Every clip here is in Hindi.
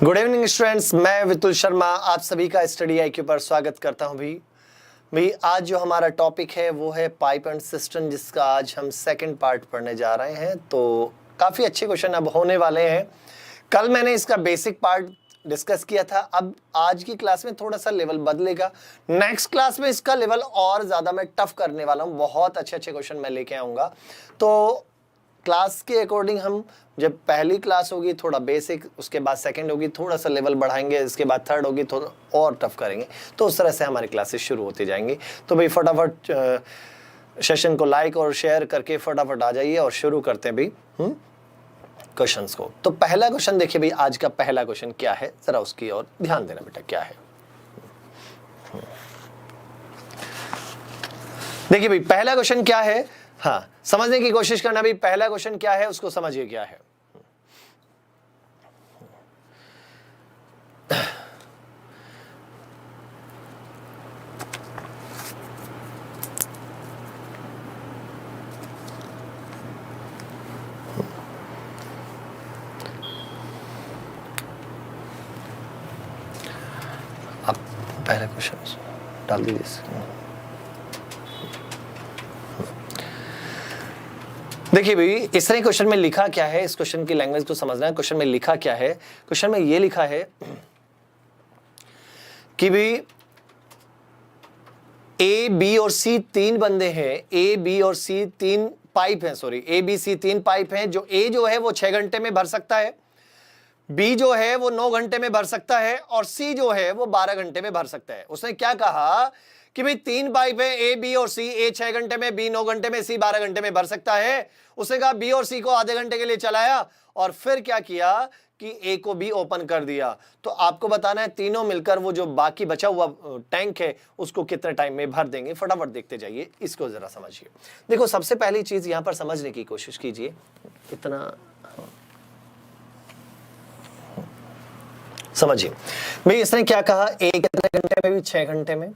गुड इवनिंग स्टूडेंट्स, मैं वितुल शर्मा आप सभी का स्टडी आईक्यू पर स्वागत करता हूं। भी आज जो हमारा टॉपिक है वो है पाइप एंड सिस्टम, जिसका आज हम सेकंड पार्ट पढ़ने जा रहे हैं। तो काफ़ी अच्छे क्वेश्चन अब होने वाले हैं। कल मैंने इसका बेसिक पार्ट डिस्कस किया था। अब आज की क्लास में थोड़ा सा लेवल बदलेगा। नेक्स्ट क्लास में इसका लेवल और ज़्यादा मैं टफ करने वाला हूँ। बहुत अच्छे अच्छे क्वेश्चन मैं लेके आऊँगा। तो क्लास के अकॉर्डिंग हम जब पहली क्लास होगी थोड़ा बेसिक, उसके बाद सेकंड होगी थोड़ा सा लेवल बढ़ाएंगे, इसके बाद थर्ड होगी थोड़ा और टफ करेंगे। तो उस तरह से हमारी क्लासेस शुरू होती जाएंगी। तो भाई फटाफट सेशन को लाइक और शेयर करके फटाफट आ जाइए और शुरू करते हैं भाई क्वेश्चंस को। तो पहला क्वेश्चन देखिए भाई, आज का पहला क्वेश्चन क्या है, जरा उसकी ओर ध्यान देना बेटा। क्या है देखिए भाई, पहला क्वेश्चन क्या है, हाँ समझने की कोशिश करना भाई। पहला क्वेश्चन क्या है उसको समझिए क्या है। अब पहला क्वेश्चन डाल दीजिए। देखिए भाई, इसने क्वेश्चन में लिखा क्या है, इस क्वेश्चन की लैंग्वेज को समझना है। क्वेश्चन में लिखा क्या है, क्वेश्चन में ये लिखा है कि भाई ए बी और सी तीन बंदे हैं। ए बी और सी तीन पाइप हैं, सॉरी ए बी सी तीन पाइप हैं। जो ए जो है वो 6 घंटे में भर सकता है, बी जो है वो 9 घंटे में भर सकता है और सी जो है वो 12 घंटे में भर सकता है। उसने क्या कहा कि भाई तीन पाइप है ए बी और सी, ए 6 घंटे में, बी 9 घंटे में, सी 12 घंटे में भर सकता है। उसने कहा बी और सी को आधे घंटे के लिए चलाया और फिर क्या किया कि ए को भी ओपन कर दिया। तो आपको बताना है तीनों मिलकर वो जो बाकी बचा हुआ टैंक है उसको कितने टाइम में भर देंगे। फटाफट देखते जाइए, इसको जरा समझिए। देखो सबसे पहली चीज यहां पर समझने की कोशिश कीजिए। इतना समझिए भाई, इसने क्या कहा, ए कितने घंटे में भी 6 घंटे में,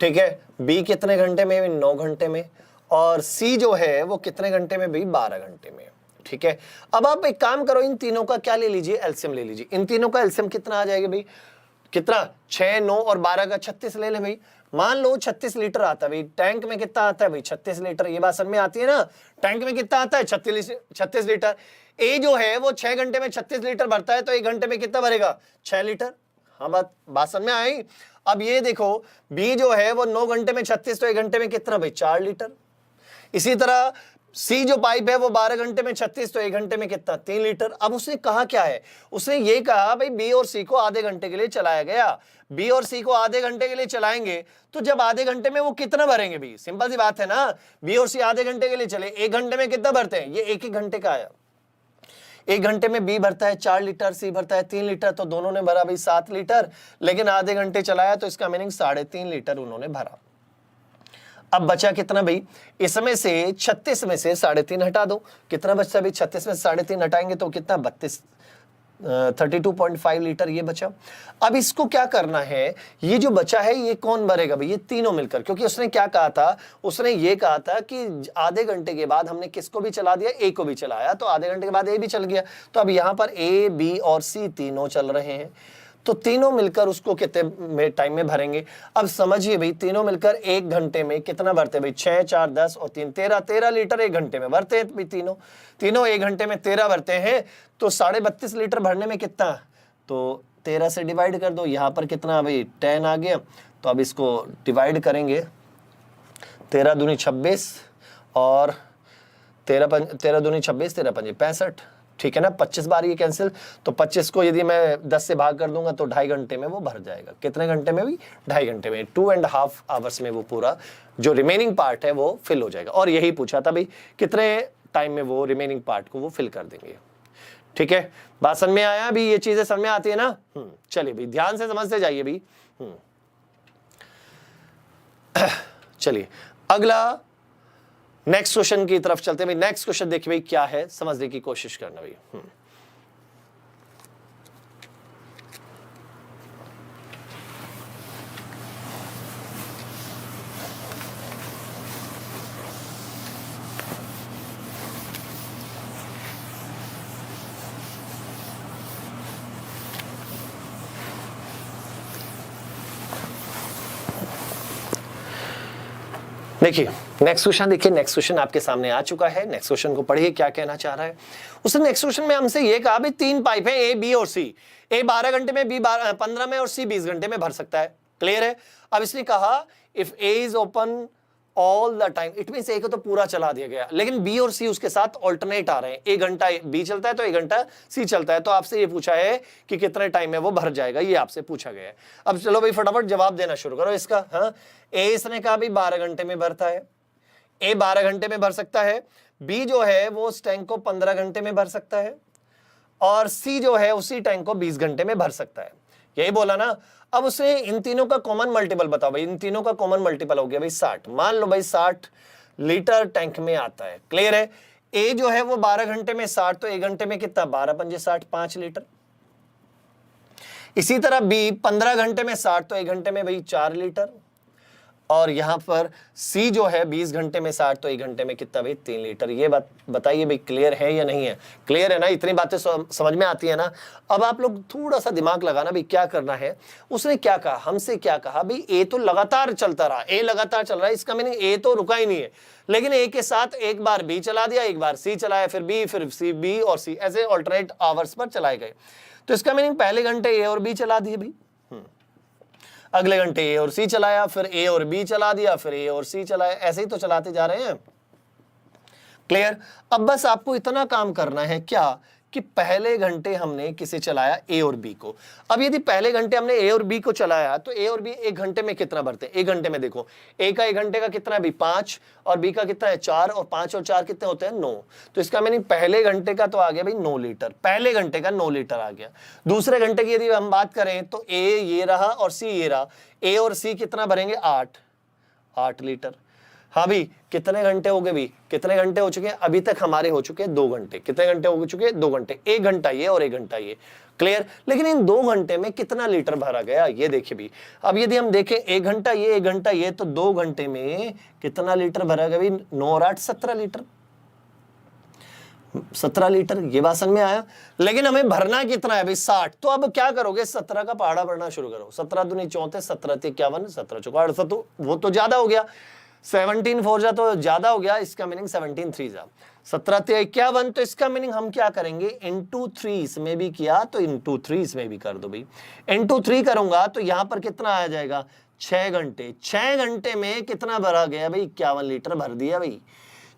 ठीक है, बी कितने घंटे में भी 9 घंटे में, और सी जो है वो कितने घंटे में भी 12 घंटे में, ठीक है। अब आप एक काम करो, इन तीनों का क्या ले लीजिए, एलसीएम ले लीजिए। इन तीनों का एलसीएम कितना आ जाएगा भाई, कितना 6, 9 और 12 का 36 ले ले भाई। मान लो 36 लीटर आता है भाई, टैंक में कितना आता है भाई 36 लीटर। ये बात समझ में आती है ना, टैंक में कितना आता है 36 लीटर। ए जो है वो 6 घंटे में 36 लीटर भरता है, तो 1 घंटे में कितना भरेगा 6 लीटर। हाँ बात समझ में आई। अब ये देखो बी जो है वो 9 घंटे में 36, तो 1 घंटे में कितना भाई 4 लीटर। इसी तरह सी जो पाइप है वो 12 घंटे में 36, तो 1 घंटे में कितना 3 लीटर। अब उसने कहा क्या है, उसने ये कहा भाई बी और सी को आधे घंटे के लिए चलाया गया। बी और सी को आधे घंटे के लिए चलाएंगे तो जब आधे घंटे में वो कितना भरेंगे भी, सिंपल सी बात है ना। बी और सी आधे घंटे के लिए चले, 1 घंटे में कितना भरते हैं, ये 1 घंटे का आया। 1 घंटे में बी भरता है 4 लीटर, सी भरता है 3 लीटर, तो दोनों ने भरा भाई 7 लीटर। लेकिन आधे घंटे चलाया तो इसका मीनिंग 3.5 लीटर उन्होंने भरा। अब बचा कितना भाई, इसमें से 36 में से 3.5 हटा दो, कितना बचता भाई 36 में से 3.5 हटाएंगे तो कितना 32.5 लीटर ये बचा। अब इसको क्या करना है, ये जो बचा है ये कौन भरेगा भाई, ये तीनों मिलकर। क्योंकि उसने क्या कहा था, उसने ये कहा था कि आधे घंटे के बाद हमने किसको भी चला दिया, ए को भी चलाया, तो आधे घंटे के बाद ए भी चल गया। तो अब यहां पर ए बी और सी तीनों चल रहे हैं, तो तीनों मिलकर उसको कितने टाइम में भरेंगे। अब समझिए भाई, तीनों मिलकर 1 घंटे में कितना भरते हैं भाई, 6, 4, 10 और 3 13 लीटर 1 घंटे में भरते हैं भाई। तीनों 1 घंटे में 13 भरते हैं, तो 32.5 लीटर भरने में कितना, तो 13 से डिवाइड कर दो। यहाँ पर कितना भाई 10 आ गया, तो अब इसको डिवाइड करेंगे, 13 दूनी 26 और 13 दूनी 26, 13 पंजे 65, ठीक है ना। 25 बार ये कैंसिल, तो 25 को यदि मैं 10 से भाग कर दूंगा तो 2.5 घंटे में वो भर जाएगा। कितने घंटे में भी, 2.5 घंटे में, 2.5 आवर्स में वो पूरा जो रिमेनिंग पार्ट है वो फिल हो जाएगा। और यही पूछा था भाई कितने टाइम में वो रिमेनिंग पार्ट को वो फिल कर देंगे, ठीक है। बात समझ में आया भी, ये चीजें समझ में आती है ना। चलिए भाई ध्यान से समझते जाइए भी। चलिए अगला नेक्स्ट क्वेश्चन की तरफ चलते हैं भाई। नेक्स्ट क्वेश्चन देखिए भाई क्या है, समझने की कोशिश करना भाई। देखिए नेक्स्ट क्वेश्चन, देखिए नेक्स्ट क्वेश्चन आपके सामने आ चुका है। नेक्स्ट क्वेश्चन को पढ़िए क्या कहना चाह रहा है। उसने नेक्स्ट क्वेश्चन में हमसे ये कहा भाई 3 पाइप है ए, बी और सी। ए 12 घंटे में, बी 15 में और सी 20 घंटे में भर सकता है। क्लियर है। अब इसने कहा if A is open all the time, it means A को तो पूरा चला दिया गया, लेकिन बी और सी उसके साथ ऑल्टरनेट आ रहे हैं। 1 घंटा बी चलता है तो 1 घंटा सी चलता है। तो आपसे ये पूछा है कि कितने टाइम में वो भर जाएगा, ये आपसे पूछा गया है। अब चलो भाई फटाफट जवाब देना शुरू करो इसका। हाँ, ए इसने कहा भाई 12 घंटे में भरता है। ए 12 घंटे में भर सकता है। बी जो है वो उस टैंक को 15 घंटे में भर सकता है, और सी जो है उसी टैंक को 20 घंटे में भर सकता है। यही बोला ना। अब उसे इन तीनों का कॉमन मल्टीपल बताओ भाई। इन तीनों का कॉमन मल्टीपल हो गया भाई 60। मान लो भाई 60 लीटर टैंक में आता है। क्लियर है। ए जो है वो 12 घंटे में 60, तो 1 घंटे में कितना, 12 पंजे 60, 5 लीटर। इसी तरह बी 15 घंटे में 60, तो 1 घंटे में भाई 4 लीटर। और यहां पर सी जो है 20 घंटे में 60, तो 1 घंटे में कितना भाई, 3 लीटर। ये बात बताइए भाई क्लियर है या नहीं है। क्लियर है ना, इतनी बातें समझ में आती है ना। अब आप लोग थोड़ा सा दिमाग लगाना भाई क्या करना है। उसने क्या कहा, हमसे क्या कहा भाई, ए तो लगातार चलता रहा, ए लगातार चल रहा है, इसका मीनिंग ए तो रुका ही नहीं है। लेकिन ए के साथ एक बार बी चला दिया, एक बार सी चलाया, फिर बी, फिर सी, बी और सी, ऐसे ऑल्टरनेट आवर्स पर चलाए गए। तो इसका मीनिंग पहले घंटे ए और बी चला दिए भाई, अगले घंटे ए और सी चलाया, फिर ए और बी चला दिया, फिर ए और सी चलाया, ऐसे ही तो चलाते जा रहे हैं। क्लियर। अब बस आपको इतना काम करना है क्या, कि पहले घंटे हमने किसे चलाया, ए और बी को। अब यदि पहले घंटे हमने ए और बी को चलाया, तो ए और बी 1 घंटे में कितना भरते हैं। 1 घंटे में देखो, ए का 1 घंटे का कितना है भाई 5, और बी का कितना है 4, और 5 और 4 कितने होते हैं 9। तो इसका मीनिंग पहले घंटे का तो आ गया भाई 9 लीटर, पहले घंटे का 9 लीटर आ गया। दूसरे घंटे की यदि हम बात करें तो ए ये रहा और सी ये रहा, ए और सी कितना भरेंगे 8 लीटर। हाँ भाई कितने घंटे हो गए भाई, कितने घंटे हो चुके हैं, अभी तक हमारे हो चुके हैं 2 घंटे। कितने घंटे हो चुके हैं 2 घंटे, 1 घंटा ये और 1 घंटा ये। क्लियर। लेकिन इन 2 घंटे में कितना लीटर भरा गया ये देखिए भी। अब यदि हम देखें 1 घंटा ये 1 घंटा ये, तो 2 घंटे में कितना लीटर भरा गया भाई, 9 और 8 17 लीटर, 17 लीटर। ये बात समझ में आया। लेकिन हमें भरना कितना है भाई 60। तो अब क्या करोगे, 17 का पहाड़ा भरना शुरू करो। 17 दूनी 34, 17 ते 51, 17 चौका 68, तो वो तो ज्यादा हो गया। 17 4 जा तो ज्यादा हो गया, इसका मीनिंग 17 3 जा 17 ते 51। तो इसका मीनिंग हम क्या करेंगे, इंटू 3 इसमें भी किया तो इंटू 3 इसमें भी कर दो भाई। इंटू 3 करूंगा तो यहां पर कितना आ जाएगा 6 घंटे। 6 घंटे में कितना भरा गया भाई, 51 लीटर भर दिया भाई।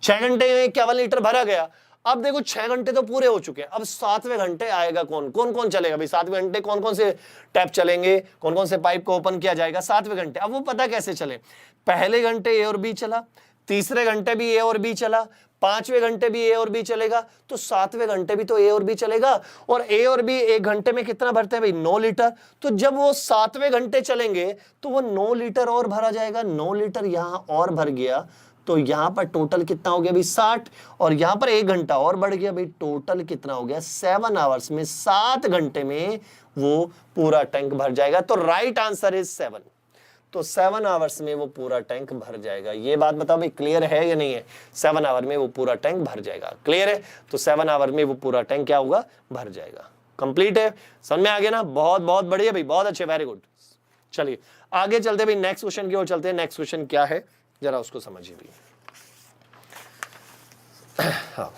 6 घंटे में 51 लीटर भरा गया। अब देखो 6 घंटे तो पूरे हो चुके हैं। अब 7वें घंटे आएगा कौन कौन चलेगा भाई। 7वें घंटे कौन कौन से टैप चलेंगे, कौन कौन से पाइप को ओपन किया जाएगा 7वें घंटे। अब वो पता कैसे चले, पहले घंटे ए और बी चला, तीसरे घंटे भी ए और बी चला, 5वें घंटे भी ए और बी चलेगा, तो 7वें घंटे भी तो ए और बी चलेगा। और ए और बी 1 घंटे में कितना भरते हैं भाई 9 लीटर। तो जब वो 7वें घंटे चलेंगे तो वो 9 लीटर और भरा जाएगा। 9 लीटर यहां और भर गया, तो यहां पर टोटल कितना हो गया भाई 60, और यहां पर 1 घंटा और बढ़ गया भाई, टोटल कितना हो गया 7 आवर्स में, 7 घंटे में वो पूरा टैंक भर जाएगा। तो राइट आंसर इज 7। तो 7 आवर्स में वो पूरा टैंक भर जाएगा। ये बात बताओ भाई क्लियर है या नहीं है। 7 आवर में वो पूरा टैंक भर जाएगा। क्लियर है। तो 7 आवर में वो पूरा टैंक क्या होगा, भर जाएगा। कंप्लीट है, समझ में आ गया ना। बहुत बहुत बढ़िया भाई, बहुत अच्छे, वेरी गुड। चलिए आगे चलते भाई, नेक्स्ट क्वेश्चन की ओर चलते हैं। नेक्स्ट क्वेश्चन क्या है जरा उसको समझिए भी। हाँ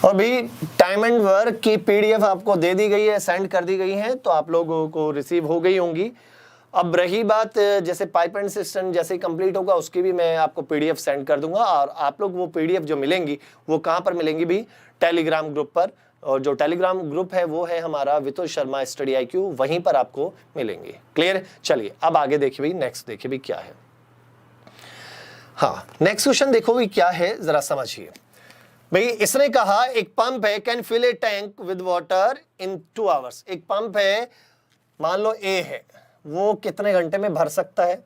और भी टाइम एंड वर्क की पीडीएफ आपको दे दी गई है, सेंड कर दी गई है, तो आप लोगों को रिसीव हो गई होंगी। अब रही बात जैसे पाइप एंड सिस्टम जैसे कंप्लीट होगा उसकी भी मैं आपको पीडीएफ सेंड कर दूंगा। और आप लोग वो पीडीएफ जो मिलेंगी वो कहां पर मिलेंगी भी, टेलीग्राम ग्रुप पर। और जो टेलीग्राम ग्रुप है वो है हमारा वितुल शर्मा स्टडी IQ, वहीं पर आपको मिलेंगे। क्लियर। चलिए अब आगे देखिए भाई, नेक्स्ट देखिए भाई क्या है। हाँ नेक्स्ट क्वेश्चन देखो भाई क्या है, जरा समझिए भाई। इसने कहा एक पंप है, can fill a tank with water in 2 hours. एक पंप है, मान लो ए है, वो कितने घंटे में भर सकता है,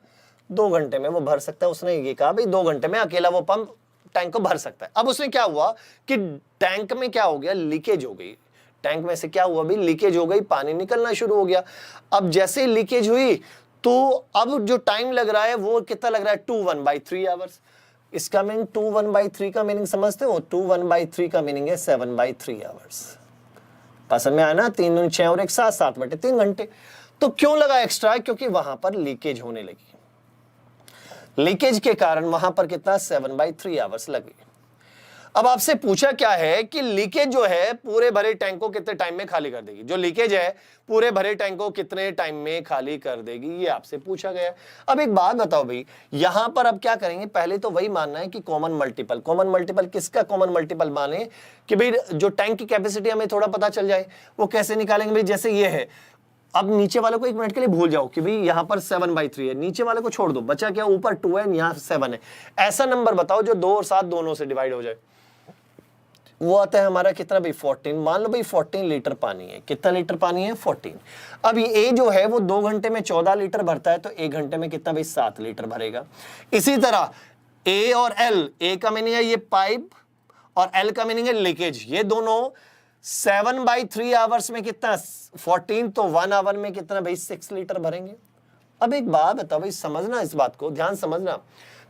2 घंटे में वो भर सकता है। उसने ये कहा भाई 2 घंटे में अकेला वो पंप टैंक को भर सकता है। अब उसमें क्या हुआ कि टैंक में क्या हो गया, लीकेज हो गई। टैंक में से क्या हुआ भाई, लीकेज हो गई, पानी निकलना शुरू हो गया। अब जैसे लीकेज हुई तो अब जो टाइम लग रहा है वो कितना लग रहा है 2 1/3 आवर्स। इसका मीनिंग 2 1/3 का मीनिंग समझते हो? 2 1/3 का मीनिंग है 7/3 आवर्स। पसंद में आया ना? 3 दूनी 6 और 1 7, 7/3 घंटे। तो क्यों लगा एक्स्ट्रा? क्योंकि वहां पर लीकेज होने लगी, लीकेज के कारण वहां पर कितना 7/3 आवर्स लगे। अब आपसे पूछा क्या है कि लीकेज जो है पूरे भरे टैंक को कितने टाइम में खाली कर देगी? जो लीकेज है पूरे भरे टैंक को कितने टाइम में खाली कर देगी, ये आपसे पूछा गया। अब एक बात बताओ भाई, यहां पर अब क्या करेंगे? पहले तो वही मानना है कि कॉमन मल्टीपल। कॉमन मल्टीपल किसका कॉमन मल्टीपल माने कि भाई जो टैंक की कैपेसिटी हमें थोड़ा पता चल जाए। वो कैसे निकालेंगे भाई? जैसे ये है, अब नीचे वाले को 1 मिनट के लिए भूल जाओ कि भाई यहां पर 7/3 है, नीचे वाले को छोड़ दो, बचा क्या? ऊपर 2 है, यहां 7 है। ऐसा नंबर बताओ जो 2 और 7 दोनों से डिवाइड हो जाए। वो आता है हमारा कितना भाई? 14। मान लो भाई 14 लीटर पानी है। कितना लीटर पानी है? 14। अब ये ए जो है वो 2 घंटे में 14 लीटर भरता है, तो 1 घंटे में कितना भाई? 7 लीटर भरेगा। इसी तरह ए और एल, ए का मीनिंग है ये पाइप और एल का मीनिंग है लीकेज, ये दोनों 7/3 आवर्स में कितना? 14, तो 1 आवर में कितना भाई? 6 लीटर भरेंगे। अब एक बात बताओ भाई, समझना इस बात को, ध्यान समझना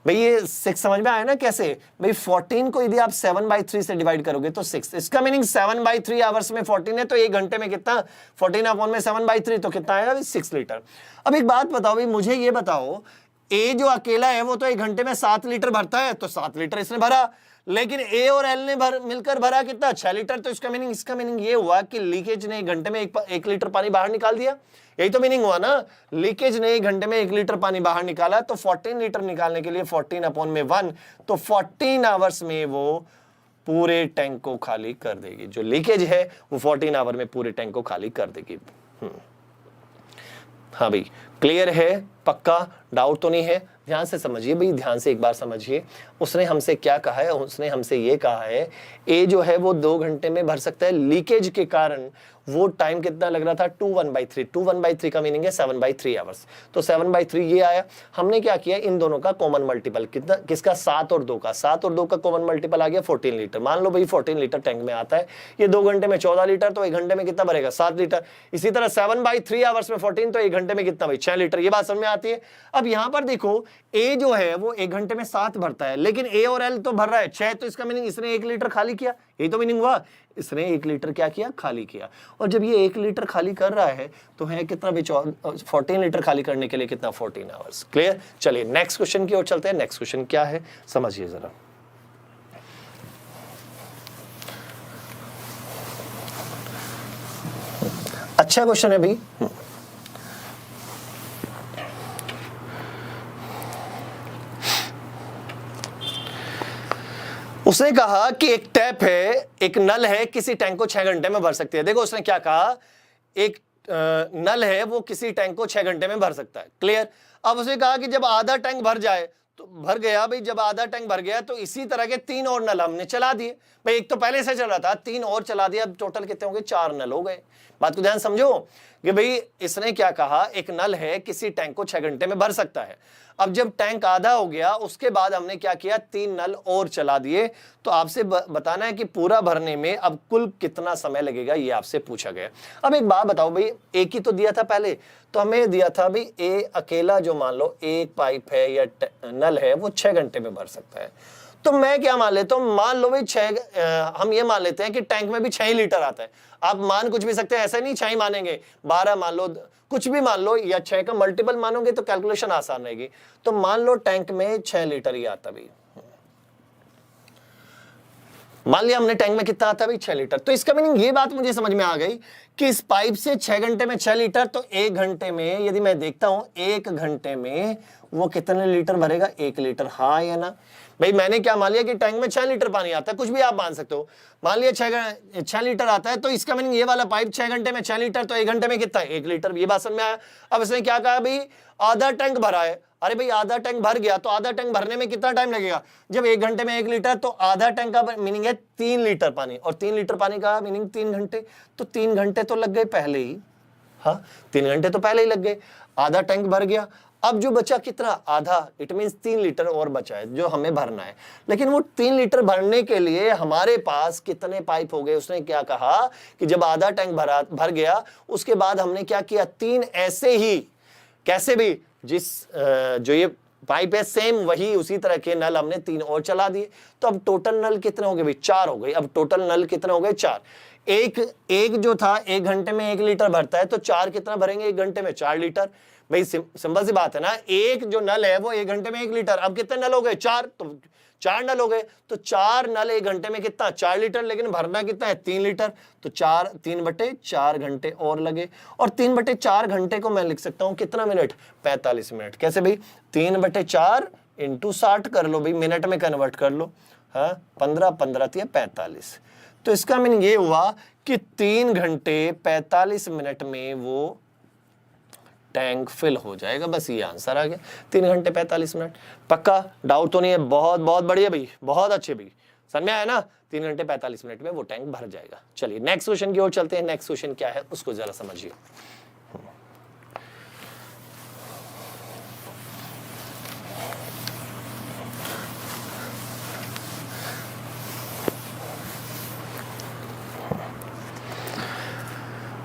भाई। ये 6 समझ में आया ना कैसे भाई? 14 को यदि आप 7/3 से डिवाइड करोगे तो 6, इसका मीनिंग 7/3 आवर्स में 14 है, तो 1 घंटे में कितना? 14/7/3, तो कितना आएगा भाई? 6 लीटर। अब एक बात बताओ भाई, मुझे ये बताओ, ए जो अकेला है वो तो 1 घंटे में 7 लीटर भरता है, तो 7 लीटर इसने भरा, लेकिन ए और एल ने मिलकर भरा कितना? 6 लीटर। तो इसका मीनिंग ये हुआ कि लीकेज ने 1 घंटे में 1 लीटर पानी बाहर निकाल दिया। यही तो मीनिंग हुआ ना? लीकेज ने 1 घंटे में 1 लीटर पानी बाहर निकाला, तो 14 लीटर निकालने के लिए 14/1, तो 14 आवर्स में वो पूरे टैंक को खाली कर देगी। जो लीकेज है वो 14 आवर में पूरे टैंक को खाली कर देगी। हाँ भाई, क्लियर है? पक्का? डाउट तो नहीं है? ध्यान से समझिए भाई, ध्यान से एक बार समझिए। उसने हमसे क्या कहा है? उसने हमसे ये कहा है ए जो है वो 2 घंटे में भर सकता है, लीकेज के कारण वो टाइम कितना लग रहा था? 2 1/3। 2 1/3 का मीनिंग है 7/3 आवर्स, तो 7/3 ये आया। हमने क्या किया? इन दोनों का कॉमन मल्टीपल कितना? किसका? 7 और 2 का। 7 और 2 का कॉमन मल्टीपल आ गया 14 लीटर। मान लो भाई 14 लीटर टैंक में आता है, ये 2 घंटे में 14 लीटर, तो 1 घंटे में कितना भरेगा? 7 लीटर। इसी तरह 7/3 आवर्स में 14, तो 1 घंटे में कितना भाई? 6 लीटर। ये बात समझ में आती है? अब यहां पर देखो, ए जो है वो 1 घंटे में 7 भरता है, लेकिन ए और एल तो भर रहा है 6, तो इसका मीनिंग इसने 1 लीटर खाली किया। यही तो मीनिंग हुआ, इसने 1 लीटर क्या किया? खाली किया। और जब ये 1 लीटर खाली कर रहा है तो है कितना भी? 14 लीटर खाली करने के लिए कितना? 14 आवर्स। क्लियर? चलिए नेक्स्ट क्वेश्चन की ओर चलते हैं। नेक्स्ट क्वेश्चन क्या है समझिए जरा। अच्छा क्वेश्चन है भाई। उसने कहा कि एक टैप है, एक नल है, किसी टैंक को 6 घंटे में भर सकती है। देखो उसने क्या कहा, एक नल है वो किसी टैंक को 6 घंटे में भर सकता है। क्लियर? अब उसने कहा कि जब आधा टैंक भर जाए तो भर गया भाई, जब आधा टैंक भर गया तो इसी तरह के 3 और नल हमने चला दिए भाई। एक तो पहले से चल रहा था, 3 और चला दिया, अब टोटल कितने हो गए? 4 नल हो गए। बात को ध्यान समझो कि भाई इसने क्या कहा, एक नल है किसी टैंक को 6 घंटे में भर सकता है। अब जब टैंक आधा हो गया उसके बाद हमने क्या किया? 3 नल और चला दिए। तो आपसे बताना है कि पूरा भरने में अब कुल कितना समय लगेगा, ये आपसे पूछा गया। अब एक बात बताओ भाई, एक ही तो दिया था पहले, तो हमें दिया था भाई ए अकेला जो मान लो एक पाइप है या नल है वो 6 घंटे में भर सकता है। तो मैं क्या मान लेता हूं, मान लो भाई 6, हम ये मान लेते हैं कि टैंक में भी 6 लीटर आता है। आप मान कुछ भी सकते हैं, ऐसा नहीं 6 ही मानेंगे, 12 मान लो, कुछ भी मान लो, या 6 का मल्टीपल मानोगे तो कैलकुलेशन आसान रहेगी। तो मान लो टैंक में 6 लीटर ही आता भाई, मान लिया हमने टैंक में कितना आता है भाई? 6 लीटर। तो इसका मीनिंग ये बात मुझे समझ में आ गई कि इस पाइप से 6 घंटे में 6 लीटर, तो 1 घंटे में यदि मैं देखता हूं 1 घंटे में वो कितने लीटर भरेगा? 1 लीटर। हाँ या ना भाई? मैंने क्या मान लिया कि टैंक में 6 लीटर पानी आता है, कुछ भी आप मान सकते हो। मान लिया 6 लीटर आता है, तो इसका मीनिंग ये वाला पाइप 6 घंटे में 6 लीटर, तो 1 घंटे में कितना है? 1 लीटर। ये बात समझ में आया? अब इसने क्या कहा भाई? आधा टैंक भरा है। अरे भाई आधा टैंक भर गया, तो आधा टैंक भरने में कितना टाइम लगेगा? जब 1 घंटे में 1 लीटर, तो आधा टैंक का मीनिंग है 3 लीटर पानी, और 3 लीटर पानी का मीनिंग 3 घंटे। तो 3 घंटे तो लग गए पहले ही। हाँ, 3 घंटे तो पहले ही लग गए। आधा टैंक भर गया, अब जो बचा कितना? आधा। इट मींस 3 लीटर और बचा है जो हमें भरना है। लेकिन वो 3 लीटर भरने के लिए हमारे पास कितने पाइप हो गए? उसने क्या कहा कि जब आधा टैंक भर गया उसके बाद हमने क्या किया? 3 ऐसे ही, कैसे भी, जो ये पाइप है सेम वही उसी तरह के नल हमने 3 और चला दिए, तो अब टोटल नल कितने हो गए भाई? 4 हो गए। अब टोटल नल कितने हो गए? 4। एक जो था 1 घंटे में 1 लीटर भरता है, तो 4 कितना भरेंगे 1 घंटे में? 4 लीटर। भाई सिंपल सी बात है ना, एक जो नल है वो 1 घंटे में 1 लीटर। अब कितने नल हो गए? 4। तो 4 नल हो गए, तो 4 नल 1 घंटे में कितना? 4 लीटर। लेकिन भरना कितना है? 3 लीटर। तो 3/4 घंटे और लगे, और 3/4 घंटे को मैं लिख सकता हूं कितना मिनट? 45 मिनट। कैसे भाई? 3/4 × 60 कर लो भाई, मिनट में कन्वर्ट कर लो। हाँ, 15 15 45। तो इसका मीनिंग ये हुआ कि 3 घंटे 45 मिनट में वो टैंक फिल हो जाएगा। बस ये आंसर आ गया, 3 घंटे 45 मिनट। पक्का? डाउट तो नहीं है? बहुत बहुत बढ़िया भाई, बहुत अच्छे भाई, समझ में आया ना? 3 घंटे 45 मिनट में वो टैंक भर जाएगा। चलिए नेक्स्ट क्वेश्चन की ओर चलते हैं। नेक्स्ट क्वेश्चन क्या है उसको जरा समझिए।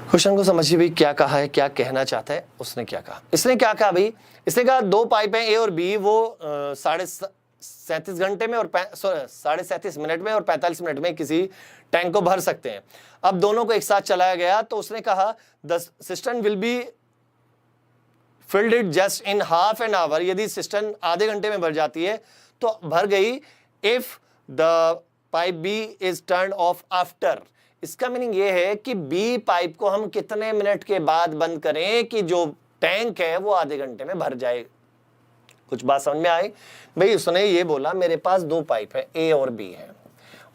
क्वेश्चन को समझिए भाई, क्या कहा है, क्या कहना चाहता है उसने। क्या कहा इसने? क्या कहा भाई? इसने कहा 2 पाइप हैं ए और बी, वो 37.5 घंटे में और 37.5 मिनट में और 45 मिनट में किसी टैंक को भर सकते हैं। अब दोनों को एक साथ चलाया गया, तो उसने कहा the system will be filled it just in half an hour. यदि सिस्टम आधे घंटे में भर जाती है तो भर गई, if the pipe B is turn off after. इसका मीनिंग ये है कि बी पाइप को हम कितने मिनट के बाद बंद करें कि जो टैंक है वो आधे घंटे में भर जाए। कुछ बात समझ में आई भाई? उसने ये बोला मेरे पास 2 पाइप है ए और बी है।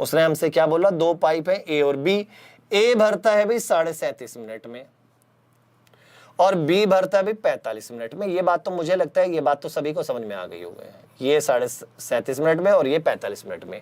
उसने हमसे क्या बोला? 2 पाइप है ए और बी। ए भरता है भाई 37.5 मिनट में और बी भरता है भाई 45 मिनट में। ये बात तो मुझे लगता है ये बात तो सभी को समझ में आ गई होगी। ये 37.5 मिनट में और ये 45 मिनट में।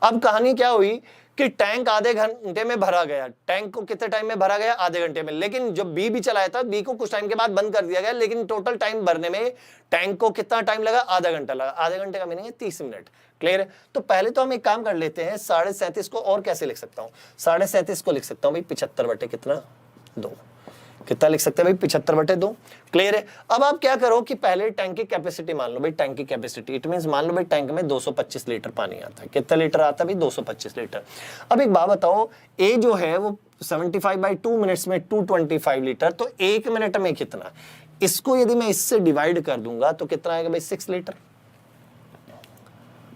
अब कहानी क्या हुई कि टैंक आधे घंटे में भरा गया। टैंक को कितने टाइम में भरा गया? आधे घंटे में। लेकिन जो बी भी चलाया था, बी को कुछ टाइम के बाद बंद कर दिया गया, लेकिन टोटल टाइम भरने में टैंक को कितना टाइम लगा? आधा घंटा लगा। आधे घंटे का मीनिंग है 30 मिनट। क्लियर है? तो पहले तो हम एक काम कर लेते हैं, 37.5 को और कैसे लिख सकता हूं? 37.5 को लिख सकता हूं भाई 75 बटे कितना? 2। कितना लिख सकते हैं भाई? 75 बटे 2। क्लियर है? अब आप क्या करो कि पहले टैंक की कैपेसिटी मान लो भाई। टैंक की कैपेसिटी इट मींस मान लो भाई टैंक में 225 लीटर पानी आता है। कितना लीटर आता है भाई? 225 लीटर। अब एक बात बताओ, ए जो है वो 75/2 मिनट्स में 225 लीटर, तो 1 मिनट में कितना? इसको यदि मैं इससे डिवाइड कर दूंगा तो कितना आएगा भाई? 6 लीटर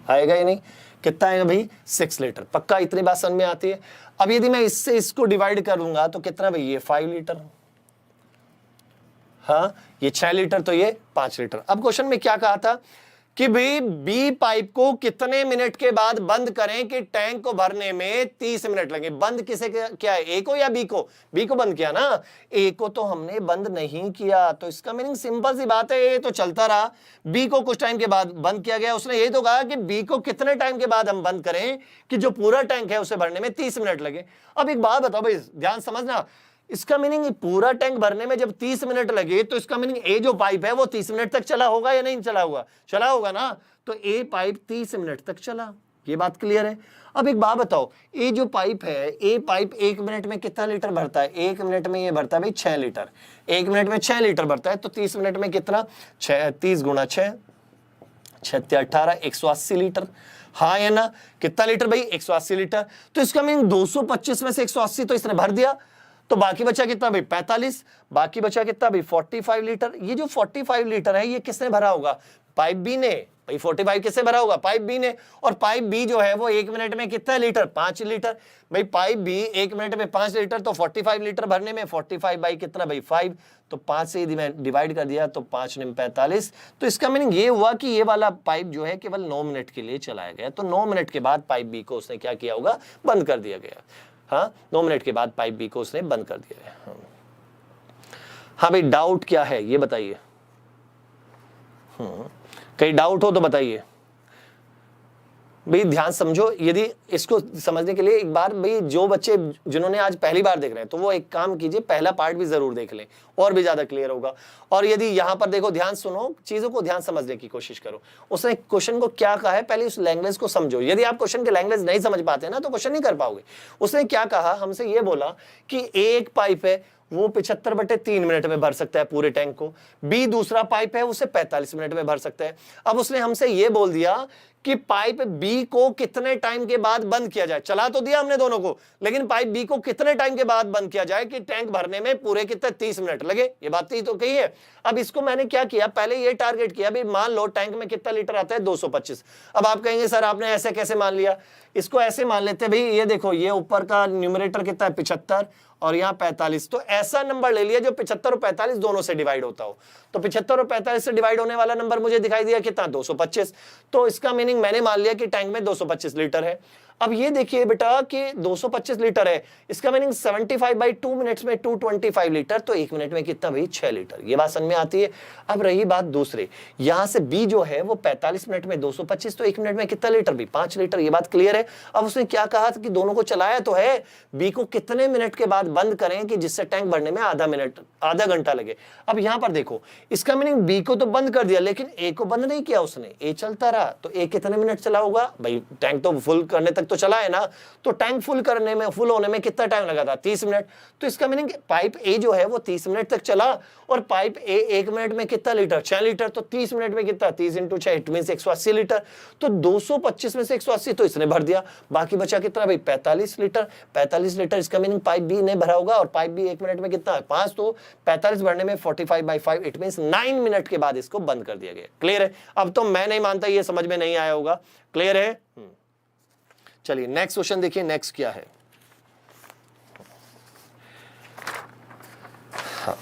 आएगा ही नहीं। कितना आएगा भाई? 6 लीटर। पक्का इतनी बात समझ में आती है? अब यदि मैं इससे इसको डिवाइड करूंगा तो कितना भाई? ये 5 लीटर। हाँ, ये 6 लीटर, तो ये 5 लीटर। अब क्वेश्चन में क्या कहा था कि भाई बी पाइप को कितने मिनट के बाद बंद करें कि टैंक को भरने में 30 मिनट लगे। बंद किसे क्या है? ए को या बी को? बी को बंद किया ना। ए को तो हमने बंद नहीं किया, तो इसका मीनिंग सिंपल सी बात है, ए तो चलता रहा, बी को कुछ टाइम के बाद बंद किया गया। उसने ये तो कहा कि बी को कितने टाइम के बाद हम बंद करें कि जो पूरा टैंक है उसे भरने में 30 मिनट लगे। अब एक बात बताओ भाई, ध्यान समझना, इसका मीनिंग पूरा टैंक भरने में जब 30 मिनट लगे तो इसका मीनिंग ए जो पाइप है वो 30 मिनट तक चला होगा या नहीं चला होगा? चला होगा ना। तो ए पाइप 30 मिनट तक चला। ये बात क्लियर है? अब एक बात बताओ, ए जो पाइप है, ए पाइप 1 मिनट में कितना लीटर भरता है? 1 मिनट में ये भरता है भाई 6 लीटर। 1 मिनट में 6 लीटर भरता है, तो 30 मिनट में कितना? 30 × 6, 6 18, 180 लीटर। हाँ या ना? कितना लीटर भाई? 180 लीटर। तो इसका मीनिंग 225 में से 180 तो इसने भर दिया, तो बाकी बचा कितना भाई? 45। बाकी बचा कितना भाई? 45 लीटर। ये जो 45 लीटर है ये किसने भरा होगा? पाइप बी ने। भाई 45 किससे भरा होगा? पाइप बी ने। और पाइप बी जो है वो 1 मिनट में कितना लीटर? 5 लीटर। भाई पाइप बी 1 मिनट में 5 लीटर, तो 45 लीटर भरने में 45 बाई कितना भाई? 5। तो 5 से यदि मैं डिवाइड कर दिया तो 5 × 45। तो इसका मीनिंग ये हुआ कि ये वाला पाइप जो है केवल 9 मिनट के लिए चलाया गया। तो 9 मिनट के बाद पाइप बी को उसने क्या किया होगा? बंद कर दिया गया। हाँ, 9 मिनट के बाद पाइप बी को उसने बंद कर दिया है। हाँ भाई, डाउट क्या है ये बताइए। कहीं डाउट हो तो बताइए भाई। ध्यान समझो, यदि इसको समझने के लिए एक बार भाई जो बच्चे जिन्होंने आज पहली बार देख रहे हैं तो वो एक काम कीजिए, पहला पार्ट भी जरूर देख लें और भी ज्यादा क्लियर होगा। और यदि यहां पर देखो, ध्यान सुनो, चीजों को ध्यान समझने की कोशिश करो। उसने क्वेश्चन को क्या कहा है, पहले उस लैंग्वेज को समझो। यदि आप क्वेश्चन की लैंग्वेज नहीं समझ पाते ना तो क्वेश्चन नहीं कर पाओगे। उसने क्या कहा हमसे? ये बोला कि एक पाइप है वो 75/3 मिनट में भर सकता है पूरे टैंक को। बी दूसरा पाइप है, उसे 45 मिनट में भर सकता है। अब उसने हमसे ये बोल दिया कि पाइप बी को कितने टाइम के बाद बंद किया जाए। चला तो दिया हमने दोनों को, लेकिन पाइप बी को कितने टाइम के बाद बंद किया जाए कि टैंक भरने में पूरे कितने 30 मिनट लगे। ये बात ही तो कही है। अब इसको मैंने क्या किया, पहले ये टारगेट किया भाई मान लो टैंक में कितना लीटर आता है 225। अब आप कहेंगे सर आपने ऐसे कैसे मान लिया, इसको ऐसे मान लेते हैं भाई, ये देखो ये ऊपर का न्यूमरेटर कितना है 75 और यहाँ 45, तो ऐसा नंबर ले लिया जो 75 और 45 दोनों से डिवाइड होता हो। तो 75 और 45 से डिवाइड होने वाला नंबर मुझे दिखाई दिया कितना 225। तो इसका मीनिंग मैंने मान लिया कि टैंक में 225 लीटर है। अब ये देखिए बेटा कि 225 लीटर है, इसका मीनिंग 75/2 मिनट्स में 225 लीटर, तो 1 मिनट में कितना भाई 6 लीटर। ये बात समझ में आती है। अब रही बात दूसरे, यहां से बी जो है वो 45 मिनट में 225, तो 1 मिनट में कितना लीटर भी 5 लीटर। ये बात क्लियर है। अब उसने क्या कहा कि दोनों को चलाया तो है, बी को कितने मिनट के बाद बंद करें कि जिससे टैंक भरने में आधा घंटा लगे। अब यहां पर देखो, इसका मीनिंग बी को तो बंद कर दिया लेकिन ए को बंद नहीं किया उसने, ए चलता रहा। तो ए कितने मिनट चला होगा भाई, टैंक तो फुल करने तक तो चला है ना, तो टैंक फुल होने में कितना टाइम लगा था 30 मिनट। तो इसका मीनिंग पाइप ए जो है वो 30 मिनट तक चला और पाइप ए 1 मिनट में कितना लीटर 6 लीटर, तो 30 मिनट में कितना 30 × 6 इट मींस 180 लीटर। तो 225 में से 180 तो इसने भर दिया, बाकी बचा कितना भाई 45 लीटर। 45 लीटर इसका मीनिंग पाइप बी ने भरा होगा और पाइप बी 1 मिनट में कितना है 5, तो 45 भरने में 45/5 इट मींस 9 मिनट के बाद इसको बंद कर दिया गया। क्लियर है। अब तो मैं नहीं मानता ये समझ में नहीं आया होगा। क्लियर है। चलिए नेक्स्ट क्वेश्चन देखिए, नेक्स्ट क्या है। हाँ।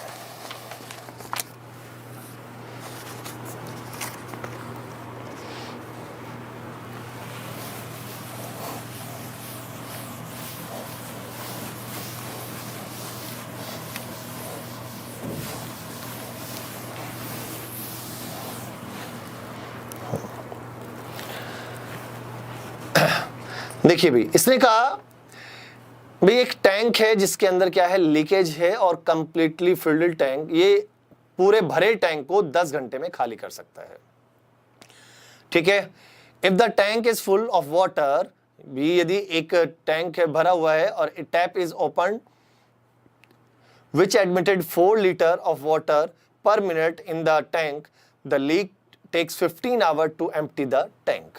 देखिए भाई, इसने कहा भाई एक टैंक है जिसके अंदर क्या है लीकेज है और कंप्लीटली फिल्ड टैंक, ये पूरे भरे टैंक को 10 घंटे में खाली कर सकता है। ठीक है। If the tank is full of water, भी यदि एक टैंक है भरा हुआ है और tap is open which admitted 4 litre of water per minute in the tank, the leak takes 15 hour to empty the tank.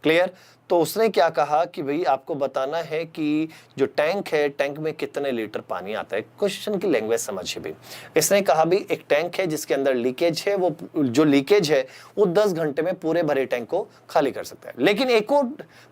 Clear. तो उसने क्या कहा कि भाई आपको बताना है कि जो टैंक है, टैंक में कितने लीटर पानी आता है। क्वेश्चन की लैंग्वेज समझिए भाई। इसने कहा भाई एक टैंक है जिसके अंदर लीकेज है, वो जो लीकेज है वो 10 घंटे में पूरे भरे टैंक को खाली कर सकता है। लेकिन एक और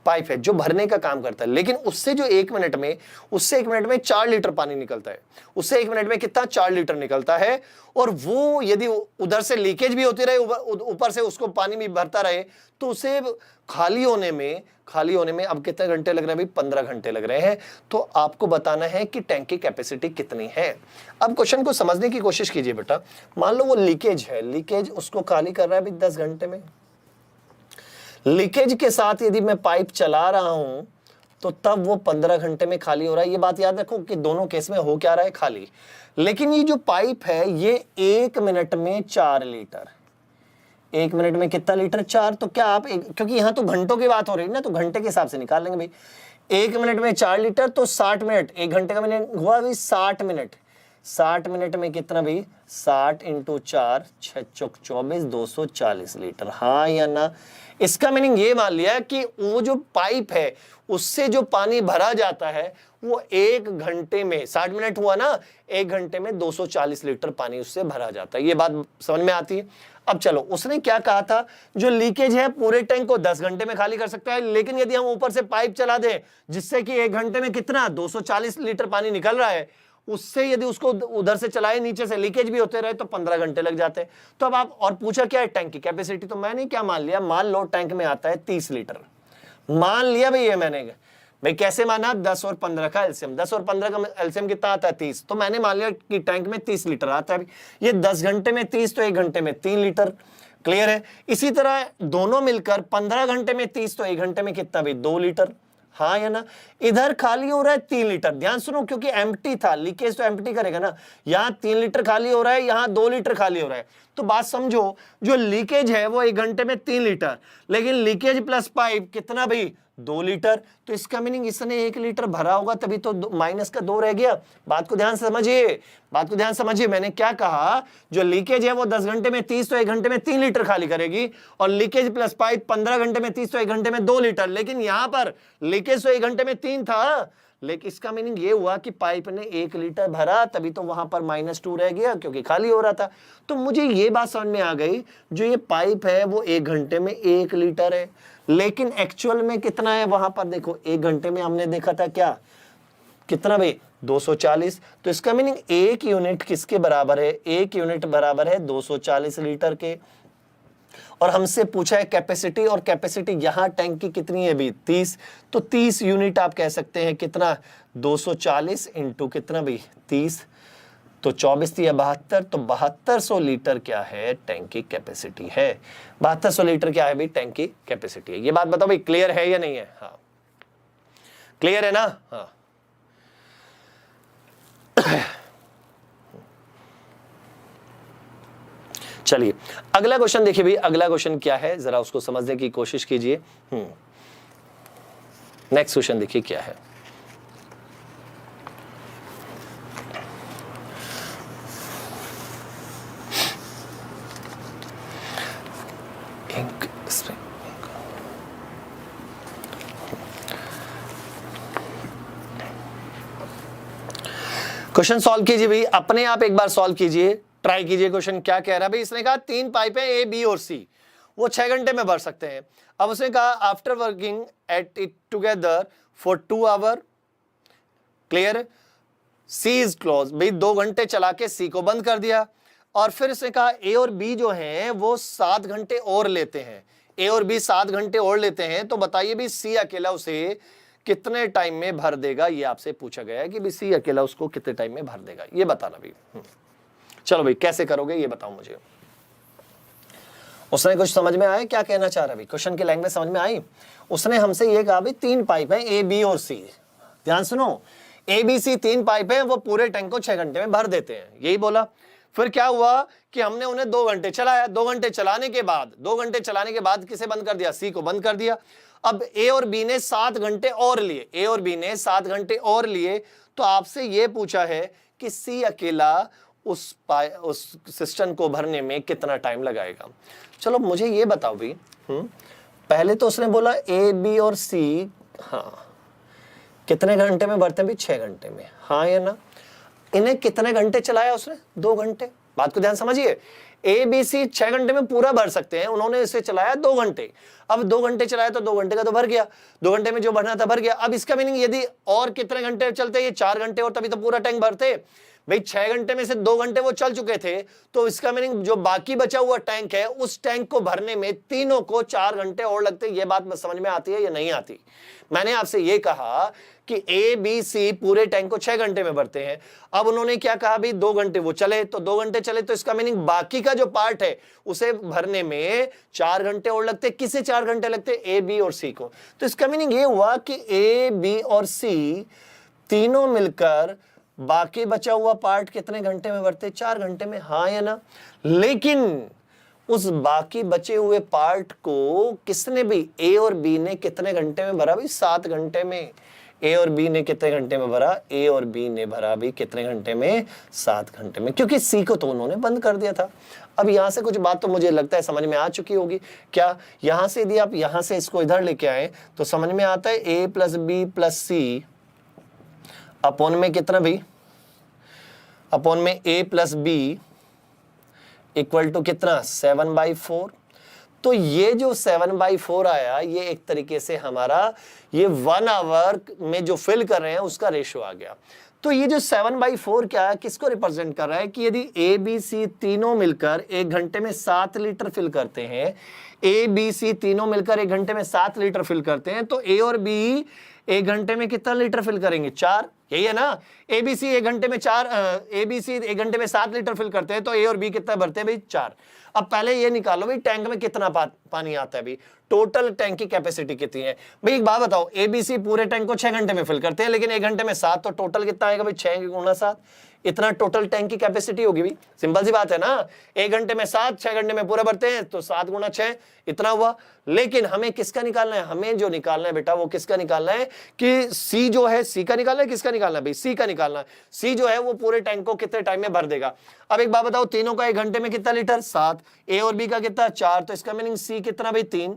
पाइप है जो भरने का काम करता है, लेकिन उससे 1 मिनट में 4 लीटर पानी निकलता है। उससे 1 मिनट में कितना 4 लीटर निकलता है। और वो यदि उधर से लीकेज भी होती रहे, ऊपर से उसको पानी भी भरता रहे, तो उसे खाली होने में अब कितने घंटे लग रहे हैं भाई 15 घंटे लग रहे हैं। तो आपको बताना है कि टैंक की कैपेसिटी कितनी है। अब क्वेश्चन को समझने की कोशिश कीजिए बेटा। मान लो वो लीकेज है, लीकेज उसको खाली कर रहा है भाई 10 घंटे में। लीकेज के साथ यदि मैं पाइप चला रहा हूं तो तब वो 15 घंटे में खाली हो रहा है। ये बात याद रखो कि दोनों केस में हो क्या रहा है खाली। लेकिन ये जो पाइप है ये 1 मिनट में 4 लीटर, 1 मिनट में कितना लीटर 4। तो क्या आप क्योंकि यहां तो घंटों की बात हो रही है ना, तो घंटे के हिसाब से निकाल लेंगे भाई। 1 मिनट में 4 लीटर तो 60 मिनट, 1 घंटे का मिनट हुआ भाई 60 मिनट। 60 मिनट में कितना भाई 60 × 4 6 चौक 24 240 लीटर। हाँ या ना। इसका मीनिंग ये मान लिया कि वो जो पाइप है उससे जो पानी भरा जाता है वो 1 घंटे में 60 मिनट हुआ ना, 1 घंटे में 240 लीटर पानी उससे भरा जाता है। ये बात समझ में आती है। अब चलो, उसने क्या कहा था, जो लीकेज है पूरे टैंक को 10 घंटे में खाली कर सकता है। लेकिन यदि हम ऊपर से पाइप चला दें जिससे कि 1 घंटे में कितना 240 लीटर पानी निकल रहा है, उससे यदि उसको उधर से चलाए नीचे से लीकेज भी होते रहे तो 15 घंटे लग जाते हैं। तो अब आप और पूछा क्या है टैंक की कैपेसिटी, तो मैंने क्या मान लिया, मान लो टैंक में आता है 30 लीटर। मान लिया भाई, ये मैंने भाई कैसे माना, 10 और 15 का एलसीएम, 10 और 15 का एलसीएम कितना आता है 30। तो मैंने मान लिया कि टैंक में 30 लीटर आता है। ये 10 घंटे में 30 तो 1 घंटे में 3 लीटर। क्लियर है। इसी तरह दोनों मिलकर 15 घंटे में 30 तो 1 घंटे में कितना भाई 2 लीटर। हाँ या ना। इधर खाली हो रहा है 3 लीटर, ध्यान सुनो, क्योंकि एम्प्टी था, लीकेज तो एम्प्टी करेगा ना। यहाँ 3 लीटर खाली हो रहा है, यहाँ 2 लीटर खाली हो रहा है। तो बात समझो, जो लीकेज है वो 1 घंटे में 3 लीटर, लेकिन लीकेज प्लस पाइप कितना भाई 2 लीटर, तो इसका मीनिंग इसने 1 लीटर भरा होगा, तभी तो माइनस का 2 रह गया। बात को ध्यान से समझिए, बात को ध्यान से समझिए। मैंने क्या कहा, जो लीकेज है वो 10 घंटे में 30, तो 1 घंटे में 3 लीटर खाली करेगी, और लीकेज प्लस पाइप 15 घंटे में 30, तो 1 घंटे में 2 लीटर। लेकिन यहां पर लीकेज तो 1 घंटे में 3 था, लेकिन इसका मीनिंग ये हुआ कि पाइप ने 1 लीटर भरा, तभी तो वहां पर -2 रह गया, क्योंकि खाली हो रहा था। तो मुझे ये बात समझ में आ गई, जो ये पाइप है वो 1 घंटे में 1 लीटर है, लेकिन एक्चुअल में कितना है वहां पर देखो, 1 घंटे में हमने देखा था क्या, कितना भाई 240। तो इसका मीनिंग 1 यूनिट किसके बराबर है, 1 यूनिट बराबर है 240 लीटर के। और हमसे पूछा है कैपेसिटी, और कैपेसिटी यहां टैंक की कितनी है भी 30, तो 30 यूनिट आप कह सकते हैं कितना, 240 इंटू कितना भी 30, तो 24 या 72, तो 7200 लीटर क्या है टैंक की कैपेसिटी है। 7200 लीटर क्या है भी टैंक की कैपेसिटी है। ये बात बताओ भाई क्लियर है या नहीं है? हाँ क्लियर है ना? हाँ चलिए अगला क्वेश्चन देखिए भाई, अगला क्वेश्चन क्या है जरा उसको समझने की कोशिश कीजिए। नेक्स्ट क्वेश्चन देखिए क्या है। क्वेश्चन सॉल्व कीजिए भाई, अपने आप एक बार सॉल्व कीजिए, ट्राई कीजिए। क्वेश्चन क्या कह रहा है भाई, इसने कहा 3 पाइप है ए बी और सी, वो 6 घंटे में भर सकते हैं। अब उसने कहा after working at it together for 2 hour, clear, C is close, भाई 2 घंटे चला के सी को बंद कर दिया। और फिर इसने कहा ए और बी जो हैं वो 7 घंटे और लेते हैं, ए और बी 7 घंटे और लेते हैं, तो बताइए भी सी अकेला उसे कितने टाइम में भर देगा। ये आपसे पूछा गया है कि भी सी अकेला उसको कितने टाइम में भर देगा, ये बताना भी। चलो भाई कैसे करोगे ये बताओ मुझे। उसने कुछ समझ में आया क्या कहना चाह रहा है भाई, क्वेश्चन की लैंग्वेज समझ में आई? उसने हमसे ये कहा भाई 3 पाइप है ए बी और सी, ध्यान सुनो, ए बी सी 3 पाइप है, वो पूरे टैंक को 6 घंटे में भर देते हैं, यही बोला। फिर क्या हुआ कि हमने उन्हें 2 घंटे चलाया, 2 घंटे चलाने के बाद किसे बंद कर दिया, सी को बंद कर दिया। अब ए और बी ने 7 घंटे और लिए, ए और बी ने 7 घंटे और लिए, तो आपसे ये पूछा है कि सी अकेला उस सिस्टम को भरने में कितना टाइम लगाएगा। चलो मुझे ये बताओ भी, पहले तो उसने बोला ए बी और सी, हाँ कितने घंटे में भरते हैं भी 6 घंटे में, हाँ या ना। इन्हें कितने घंटे चलाया उसने, 2 घंटे। बात को ध्यान समझिए, ए बी सी 6 घंटे में पूरा भर सकते हैं, उन्होंने इसे चलाया 2 घंटे। अब 2 घंटे चलाया तो 2 घंटे का तो भर गया, 2 घंटे में जो भरना था भर गया। अब इसका मीनिंग यदि और कितने घंटे चलते, ये 4 घंटे और तभी तो पूरा टैंक भरते भाई। 6 घंटे में से 2 घंटे वो चल चुके थे, तो इसका मीनिंग जो बाकी बचा हुआ टैंक है उस टैंक को भरने में तीनों को 4 घंटे और लगते। ये बात समझ में आती है या नहीं आती? मैंने आपसे ये कहा कि ए बी सी पूरे टैंक को 6 घंटे में भरते हैं। अब उन्होंने क्या कहा भाई 2 घंटे वो चले, तो 2 घंटे चले, तो इसका मीनिंग बाकी का जो पार्ट है उसे भरने में 4 घंटे और लगते। किसे 4 घंटे लगते? ए बी और सी को। तो इसका मीनिंग ये हुआ कि ए बी और सी तीनों मिलकर बाकी बचा हुआ पार्ट कितने घंटे में भरते? 4 घंटे में, हाँ या ना। लेकिन उस बाकी बचे हुए पार्ट को किसने भी, ए और बी ने कितने घंटे में भरा भी? 7 घंटे में। ए और बी ने कितने घंटे में भरा? ए और बी ने भरा भी कितने घंटे में? 7 घंटे में, क्योंकि सी को तो उन्होंने बंद कर दिया था। अब यहां से कुछ बात तो मुझे लगता है समझ में आ चुकी होगी। क्या यहां से यदि आप यहां से इसको इधर लेके आए तो समझ में आता है ए प्लस बी प्लस सी अपॉन में कितना भी, अपॉन में ए प्लस बी इक्वल टू कितना? 7/4। तो ये जो 7/4 आया, ये एक तरीके से हमारा ये 1 आवर में जो फिल कर रहे हैं उसका रेशो आ गया। तो ये जो 7/4 क्या है, किसको रिप्रेजेंट कर रहा है कि यदि ए बी सी तीनों मिलकर 1 घंटे में 7 लीटर फिल करते हैं, ए बी सी तीनों मिलकर 1 घंटे में 7 लीटर फिल करते हैं, तो ए और बी 1 घंटे में कितना लीटर फिल करेंगे? 4, यही है ना। एबीसी 1 घंटे में 4, एबीसी 1 घंटे में 7 लीटर फिल करते हैं, तो ए और बी कितना भरते हैं भाई? 4। अब पहले ये निकालो भाई टैंक में कितना पानी आता है भाई, टोटल टैंक की कैपेसिटी कितनी है भाई। एक बात बताओ, एबीसी पूरे टैंक को 6 घंटे में फिल करते हैं, लेकिन 1 घंटे में 7, तो टोटल कितना आएगा भाई? 6 गुना 7, इतना टोटल टैंक की कैपेसिटी होगी भाई। सिंपल सी बात है ना, 1 घंटे में 7, 6 घंटे में पूरा भरते हैं, तो 7 गुना 6 इतना हुआ। लेकिन हमें किसका निकालना है, हमें जो निकालना है बेटा वो किसका निकालना है कि सी जो है, सी का निकालना है, किसका निकालना है भाई, सी का निकालना है। सी जो है वो पूरे टैंक को कितने टाइम में भर देगा। अब एक बात बताओ, तीनों का 1 घंटे में कितना लीटर, 7, ए और बी का कितना 4, तो इसका मीनिंग सी कितना भाई 3,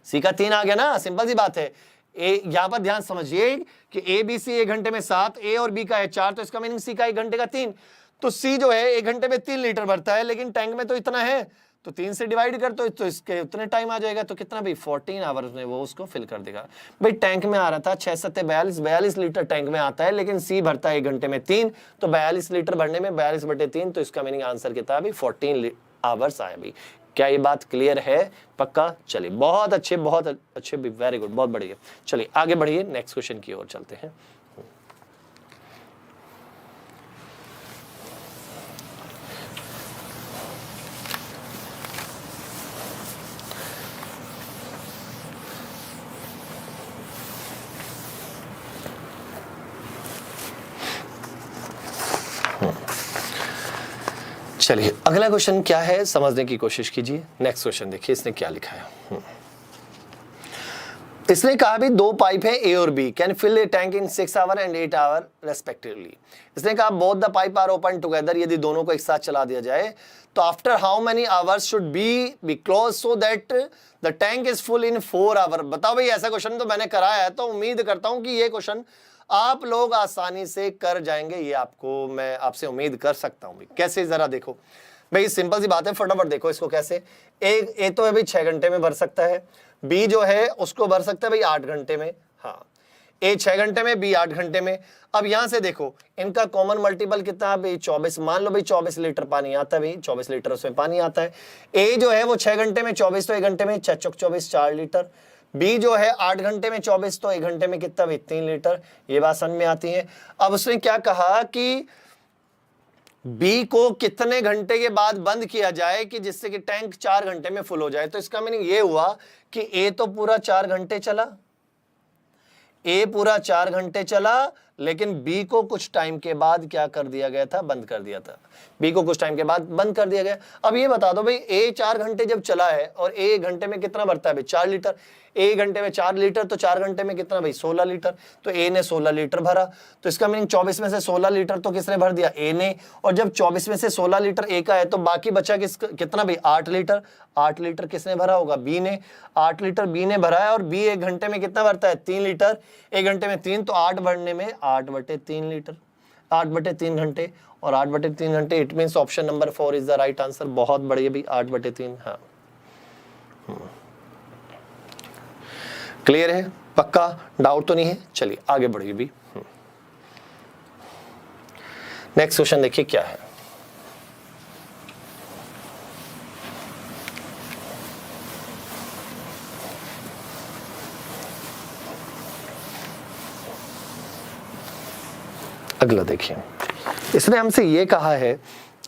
सी का 3 आ गया ना, सिंपल सी बात है। ए यहां पर ध्यान समझिए कि ए बी सी 1 घंटे में 7, ए और बी का है 4, तो इसका मीनिंग सी का 1 घंटे का 3। तो सी जो है 1 घंटे में 3 लीटर भरता है, लेकिन टैंक में तो इतना है, तो 3 से डिवाइड कर तो इसके उतने टाइम आ जाएगा। तो कितना भाई 14 आवर्स में वो उसको फिल कर देगा। भाई टैंक में आ रहा था 6 7 42 लीटर टैंक में आता है, लेकिन सी भरता है 1 घंटे में 3, तो 42 लीटर भरने में 42/3, तो इसका मीनिंग आंसर कितना है भाई 14 आवर्स आया भाई। क्या ये बात क्लियर है, पक्का? चलिए बहुत अच्छे भी, वेरी गुड, बहुत बढ़िया। चलिए आगे बढ़िए, नेक्स्ट क्वेश्चन की ओर चलते हैं। चलिए अगला क्वेश्चन क्या है समझने की कोशिश कीजिए। नेक्स्ट क्वेश्चन देखिए इसने क्या लिखा है। इसने कहा भी 2 पाइप है ए और B, can fill a tank in 6 hour and 8 hour respectively. इसने कहा both the pipe are open together, यदि दोनों को एक साथ चला दिया जाए तो after how many hours should be close so that the tank is full in 4 hour. बताओ भाई, ऐसा क्वेश्चन तो मैंने कराया है, तो उम्मीद करता हूं कि ये क्वेश्चन आप लोग आसानी से कर जाएंगे, ये आपको मैं आपसे उम्मीद कर सकता हूं। कैसे, जरा देखो भाई, सिंपल सी बात है, फटाफट देखो इसको कैसे। ए तो है भाई 6 घंटे में भर सकता है, बी जो है उसको भर सकता है भाई 8 घंटे में। हाँ, ए 6 घंटे में, बी 8 घंटे में। अब यहां से देखो इनका कॉमन मल्टीपल कितना है भाई 24। मान लो भाई 24 लीटर पानी आता है भाई, 24 लीटर उसमें पानी आता है। ए जो है वो 6 घंटे में 24, तो 1 घंटे में 6 चौक 24 4 लीटर। बी जो है 8 घंटे में 24, तो 1 घंटे में कितना भाई 3 लीटर। ये बात समझ में आती है। अब उसने क्या कहा कि बी को कितने घंटे के बाद बंद किया जाए कि जिससे कि टैंक 4 घंटे में फुल हो जाए। तो इसका मीनिंग ये हुआ कि ए तो पूरा 4 घंटे चला, ए पूरा 4 घंटे चला, लेकिन बी को कुछ टाइम के बाद क्या कर दिया गया था, बंद कर दिया था। बी को कुछ टाइम के बाद बंद कर दिया गया। अब ये बता दो भाई, ए 4 घंटे जब चला है और ए 1 घंटे में कितना भरता है भाई 4 लीटर। ए घंटे में 4 लीटर, तो 4 घंटे में कितना भाई 16 लीटर। तो ए ने 16 लीटर भरा, तो इसका मीनिंग 24 में से 16 लीटर तो किसने भर दिया, ए ने। और जब 24 में से 16 लीटर ए का है, तो बाकी बचा कितना भाई 8 लीटर। 8 लीटर किसने भरा होगा, बी ने। 8 लीटर बी ने भरा है, और बी 1 घंटे में कितना भरता है 3 लीटर। 1 घंटे में 3, तो 8 भरने में 8/3 लीटर, 8/3 घंटे। और 8/3 घंटे, it means option number 4 is the right answer. बहुत बढ़िया भाई, 8/3। हाँ, क्लियर है, पक्का, डाउट तो नहीं है। चलिए आगे बढ़िए भी। नेक्स्ट क्वेश्चन देखिए क्या है। अगला देखिए, इसने हमसे ये कहा है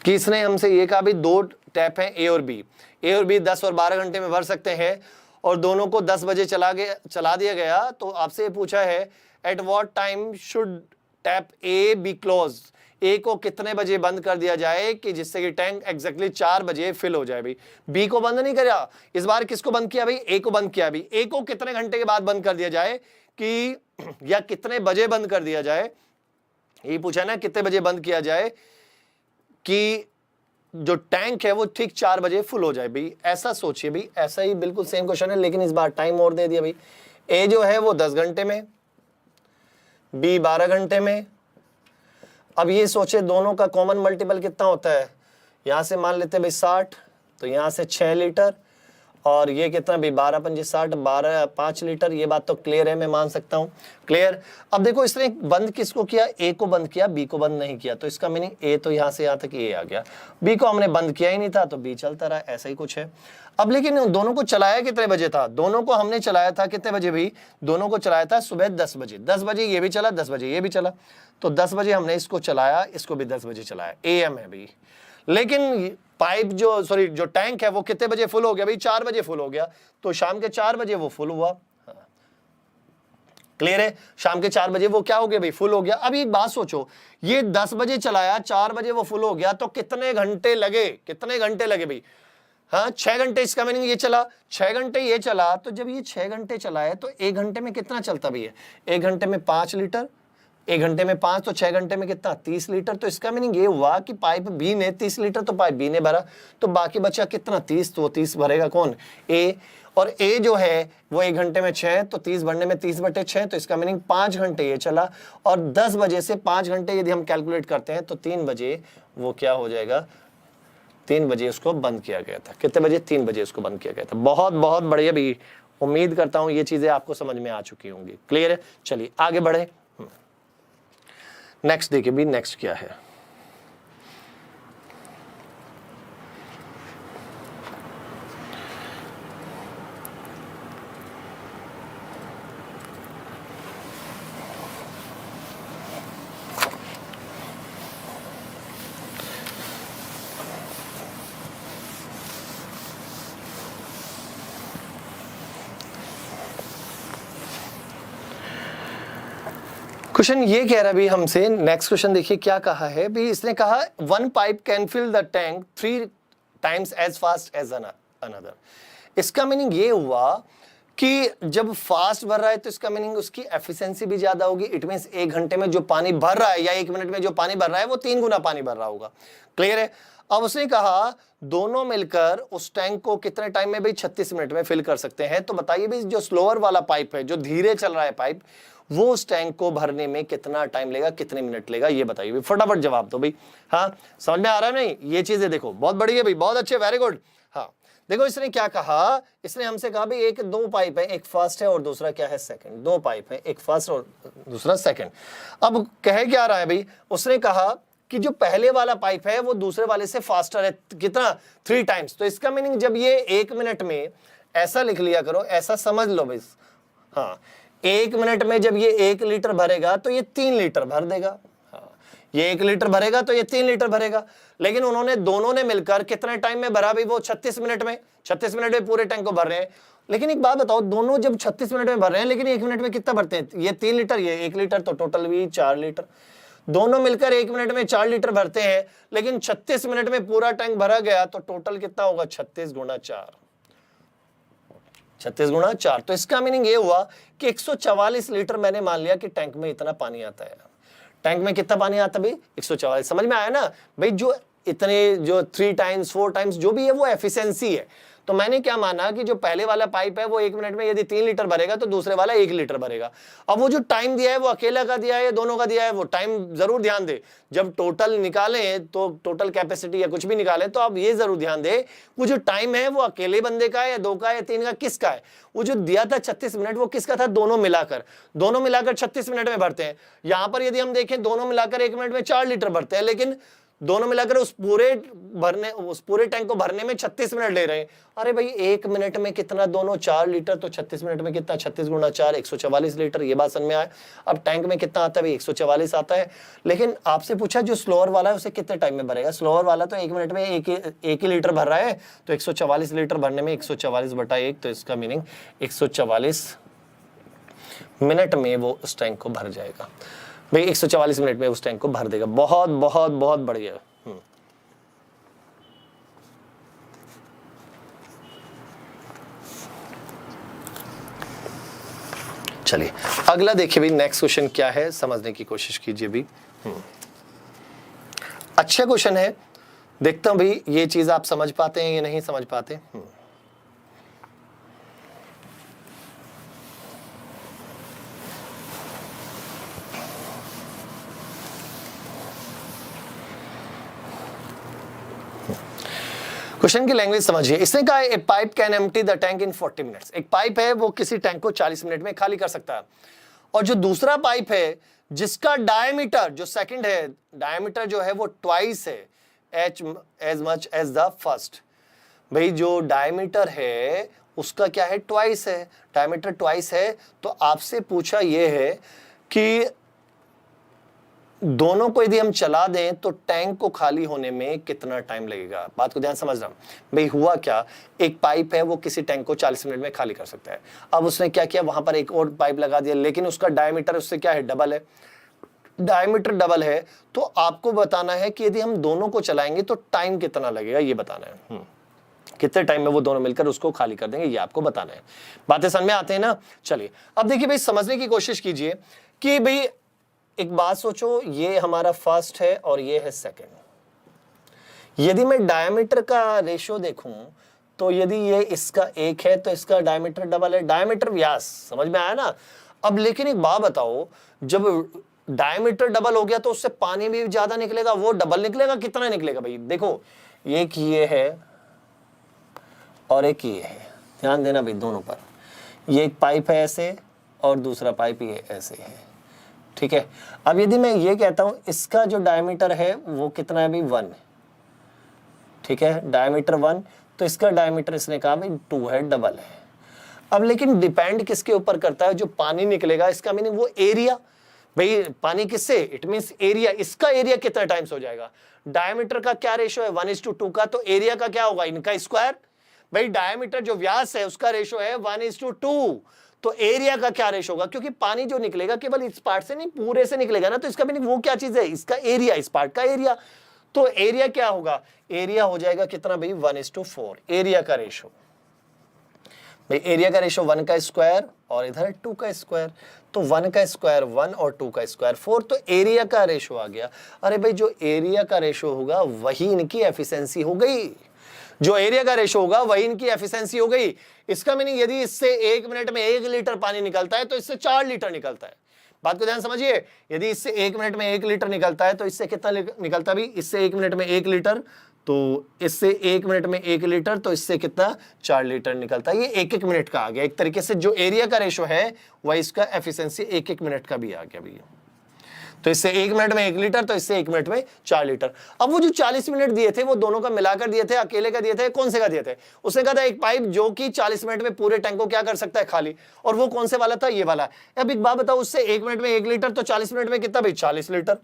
कि इसने हमसे ये कहा भी 2 टैप हैं ए और बी। ए और बी 10 और 12 घंटे में भर सकते हैं, और दोनों को 10 बजे चला दिया गया। तो आपसे ये पूछा है at what time should tap A be close. A को कितने बजे बंद कर दिया जाए कि जिससे कि टैंक एग्जैक्टली 4 बजे फिल हो जाए भाई। बी को बंद नहीं करा, इस बार किसको बंद किया भाई, ए को बंद किया भाई। ए को कितने घंटे के बाद बंद कर दिया जाए कि, या कितने बजे बंद कर दिया जाए, ये पूछा ना, कितने बजे बंद किया जाए कि जो टैंक है वो ठीक 4 बजे फुल हो जाए भाई। ऐसा सोचिए भाई, ऐसा ही बिल्कुल सेम क्वेश्चन है, लेकिन इस बार टाइम और दे दिया भाई। ए जो है वो 10 घंटे में, बी 12 घंटे में। अब ये सोचे दोनों का कॉमन मल्टीपल कितना होता है, यहां से मान लेते हैं भाई 60, तो यहां से 6 लीटर, और ये कितना भाई 12 पंजे 60, 12 5 लीटर। ये बात तो क्लियर है, मैं मान सकता हूं, क्लियर। अब देखो इसने बंद किसको किया, ए को बंद किया, बी को बंद नहीं किया। तो इसका मीनिंग ए तो यहां से यहां तक ए आ गया, बी को हमने बंद किया ही नहीं था, तो बी चलता रहा, ऐसा ही कुछ है। अब लेकिन दोनों को चलाया कितने बजे था, दोनों को हमने चलाया था कितने बजे भाई, दोनों को चलाया था सुबह 10 बजे। 10 बजे ये भी चला, 10 बजे ये भी चला, तो 10 बजे हमने इसको चलाया, इसको भी 10 बजे चलाया, AM है भाई। लेकिन पाइप जो टैंक है वो कितने बजे फुल हो गया भाई, 4 बजे फुल हो गया, तो शाम के 4 बजे वो फुल हुआ। क्लियर है, शाम के 4 बजे वो क्या हो गया भाई, फुल हो गया। अब एक बात सोचो, ये 10 बजे चलाया, 4 बजे वो फुल हो गया, तो कितने घंटे लगे, कितने घंटे लगे भाई, हाँ 6 घंटे इसका मीनिंग ये चला, 6 घंटे ये चला, तो जब ये 6 घंटे चला है तो 1 घंटे में कितना चलता भैया, 1 घंटे में 5 लीटर, 1 घंटे में 5, तो 6 घंटे में कितना 30 लीटर। तो इसका मीनिंग ये हुआ कि पाइप बी ने 30 लीटर तो पाइप बी ने भरा, तो बाकी बचा कितना 30, तो 30 भरेगा कौन, ए। और ए जो है वो 1 घंटे में 6, तो 30 भरने में 30/6, तो इसका मीनिंग 5 घंटे ये चला। और 10 बजे से 5 घंटे यदि हम कैलकुलेट करते हैं तो 3 बजे वो क्या हो जाएगा, 3 बजे उसको बंद किया गया था। कितने बजे, 3 बजे उसको बंद किया गया था। बहुत बहुत बढ़िया भी, उम्मीद करता हूं ये चीजें आपको समझ में आ चुकी होंगी। क्लियर है, चलिए आगे बढ़े। नेक्स्ट देखिए भी, नेक्स्ट क्या है। क्वेश्चन ये कह रहा है भी हमसे, नेक्स्ट क्वेश्चन देखिए क्या कहा है भी। इसने कहा 1 pipe can fill the tank 3 times as fast as another. इसका मीनिंग ये हुआ कि जब फास्ट भर रहा है तो इसका मीनिंग उसकी एफिशिएंसी भी ज्यादा होगी। इट मींस 1 घंटे में जो पानी भर रहा है या 1 मिनट में जो पानी भर रहा है वो 3 गुना पानी भर रहा होगा। क्लियर है। अब उसने कहा दोनों मिलकर उस टैंक को कितने टाइम में, भाई 36 मिनट में फिल कर सकते हैं। तो बताइए भाई जो स्लोअर वाला पाइप है, जो धीरे चल रहा है पाइप, वो उस टैंक को भरने में कितना टाइम लेगा, कितने मिनट लेगा, ये बताइए भाई। फटाफट जवाब दो भाई। हाँ समझ में आ रहा है नहीं, ये चीजें देखो बहुत बढ़िया भाई, बहुत अच्छे, वेरी गुड। हाँ देखो इसने क्या कहा, इसने हमसे कहा भाई 2 पाइप है, एक फर्स्ट है और दूसरा क्या है सेकंड। 2 पाइप है, एक फर्स्ट और दूसरा सेकंड। अब कह क्या रहा है भाई, उसने कहा कि जो पहले वाला पाइप है वो दूसरे वाले से फास्टर है, कितना 3 टाइम्स। तो इसका मीनिंग जब ये 1 मिनट में, ऐसा लिख लिया करो, ऐसा समझ लो भाई। हाँ 1 मिनट में जब ये 1 लीटर भरेगा तो ये 3 लीटर भर देगा। हाँ ये 1 लीटर भरेगा तो ये 3 लीटर भरेगा। लेकिन उन्होंने दोनों ने मिलकर कितने टाइम में भरा भाई, वो 36 मिनट में, 36 मिनट में पूरे टैंक को भर रहे हैं। लेकिन एक बात बताओ, दोनों जब 36 मिनट में भर रहे हैं, लेकिन 1 मिनट में कितना भरते हैं, ये 3 लीटर ये 1 लीटर, तो टोटल भी 4 लीटर। दोनों मिलकर 1 मिनट में 4 लीटर भरते हैं, लेकिन 36 मिनट में पूरा टैंक भरा गया, तो टोटल कितना होगा, 36 गुणा 4, 36 गुणा 4। तो इसका मीनिंग ये हुआ कि 144 लीटर मैंने मान लिया कि टैंक में इतना पानी आता है। टैंक में कितना पानी आता है भाई, 144। समझ में आया ना भाई। जो इतने जो 3 टाइम्स 4 टाइम्स जो भी है वो एफिशिएंसी है। तो मैंने क्या माना कि जो पहले वाला पाइप है वो 1 मिनट में यदि 3 लीटर भरेगा तो दूसरे वाला 1 लीटर भरेगा। अब वो जो टाइम दिया है वो अकेला का दिया है या दोनों का दिया है, वो टाइम जरूर ध्यान दे। जब टोटल निकालें तो टोटल कैपेसिटी या कुछ भी निकालें तो आप ये जरूर ध्यान दे वो जो टाइम है वो अकेले बंदे का है या 2 का या 3 का, किसका है। वो जो दिया था 36 मिनट वो किसका था, दोनों मिलाकर 36 मिनट में भरते हैं। यहां पर यदि हम देखें दोनों मिलाकर 1 मिनट में 4 लीटर भरते हैं, लेकिन दोनों मिलाकर उस पूरे टैंक को भरने में 36 मिनट ले रहे हैं। अरे भाई 1 मिनट में कितना, दोनों 4 लीटर, तो 36 मिनट में कितना, 36 गुणा 4, 144 लीटर। ये बात समझ में आए। अब टैंक में कितना आता है भाई, 144 आता है। लेकिन आपसे पूछा जो स्लोअर वाला है उसे कितने टाइम में भरेगा। स्लोअर वाला तो 1 मिनट में एक ही लीटर भर रहा है, तो 144 लीटर भरने में 144/1, तो इसका मीनिंग 144 मिनट में वो उस टैंक को भर जाएगा भाई। 144 मिनट में उस टैंक को भर देगा। बहुत बहुत बहुत बढ़िया। चलिए अगला देखिए भी, नेक्स्ट क्वेश्चन क्या है समझने की कोशिश कीजिए भी। अच्छा क्वेश्चन है, देखता हूं भाई ये चीज आप समझ पाते हैं या नहीं समझ पाते। क्वेश्चन की लैंग्वेज समझिए। इसने कहा a pipe can empty the tank in 40 minutes. एक पाइप है वो किसी टैंक को 40 मिनट में खाली कर सकता है। और जो दूसरा पाइप है जिसका डायमीटर, जो सेकंड है, डायमीटर जो है वो ट्वाइस है as much as the first. भाई जो डायमीटर है उसका क्या है, ट्वाइस है, डायमीटर ट्वाइस है। तो आपसे पूछा ये है कि दोनों को यदि हम चला दें तो टैंक को खाली होने में कितना टाइम लगेगा। बात को ध्यान समझ रहा हूं भाई। हुआ क्या, एक पाइप है वो किसी टैंक को 40 मिनट में खाली कर सकता है। अब उसने क्या किया, वहां पर एक और पाइप लगा दिया, लेकिन उसका डायमीटर उससे क्या है, डबल है। डायमीटर डबल है तो आपको बताना है कि यदि हम दोनों को चलाएंगे तो टाइम कितना लगेगा, ये बताना है। कितने टाइम में वो दोनों मिलकर उसको खाली कर देंगे, ये आपको बताना है। बातें समझ में आते हैं ना? चलिए अब देखिए भाई, समझने की कोशिश कीजिए कि भाई एक बात सोचो, ये हमारा फर्स्ट है और ये है सेकंड। यदि मैं डायमीटर का रेशियो देखूं तो यदि ये इसका 1 है तो इसका डायमीटर डबल है, डायमीटर व्यास, समझ में आया ना? अब लेकिन एक बात बताओ, जब डायमीटर डबल हो गया तो उससे पानी भी ज्यादा निकलेगा, वो डबल निकलेगा, कितना निकलेगा भाई? देखो एक ये है और एक ये है, ध्यान देना भाई दोनों पर। ये एक पाइप है ऐसे और दूसरा पाइप ये ऐसे है, ठीक है। अब यदि मैं ये कहता हूं इसका जो डायमीटर है वो कितना है भाई? 1, ठीक है, डायमीटर 1, तो इसका डायमीटर इसने कहा भाई 2 है, डबल है। अब लेकिन डिपेंड किसके ऊपर करता है? जो पानी निकलेगा, इसका मीनिंग वो एरिया। भाई पानी किससे? It means area. इसका एरिया कितना टाइम्स हो जाएगा? डायमीटर का क्या रेशियो है? 1:2 का, तो एरिया का क्या होगा? इनका स्क्वायर। भाई डायमीटर जो व्यास है उसका रेशियो है 1:2, तो एरिया का क्या रेशियो होगा? क्योंकि पानी जो निकलेगा केवल इस पार्ट से नहीं, पूरे से निकलेगा ना, तो इसका मीनिंग वो क्या चीज है? इसका एरिया, इस पार्ट का एरिया। तो एरिया क्या होगा? एरिया हो जाएगा कितना भाई? 1:4, एरिया का रेशियो। भाई एरिया का रेशियो 1 का स्क्वायर और इधर 2 का स्क्वायर, तो 1 का स्क्वायर 1 और 2 का स्क्वायर 4, तो एरिया का रेशियो आ गया। अरे भाई जो एरिया का रेशियो होगा वही इनकी एफिशिएंसी हो गई, जो एरिया का रेशियो होगा वही इनकी एफिशिएंसी हो गई। इसका मीनिंग यदि इससे 1 मिनट में 1 लीटर पानी निकलता है तो इससे 4 लीटर निकलता है। बात को ध्यान समझिए, यदि इससे 1 मिनट में 1 लीटर निकलता है तो इससे कितना निकलता है भाई? इससे 1 मिनट में 1 लीटर, तो इससे 1 मिनट में 1 लीटर, तो इससे कितना? 4 लीटर निकलता है। ये 1-1 मिनट का आ गया। एक तरीके से जो एरिया का रेशियो है वह इसका एफिशिएंसी 1-1 मिनट का भी आ गया भैया। तो इससे 1 मिनट में 1 लीटर, तो इससे 1 मिनट में 4 लीटर। अब वो जो 40 मिनट दिए थे वो दोनों का मिलाकर दिए थे, अकेले का दिए थे, कौन से का दिए थे? उसने कहा था एक पाइप जो कि 40 मिनट में पूरे टैंक को क्या कर सकता है? खाली। और वो कौन से वाला था? ये वाला। अब एक बात बताओ, उससे 1 मिनट में 1 लीटर, तो 40 मिनट में कितना भाई? 40 लीटर।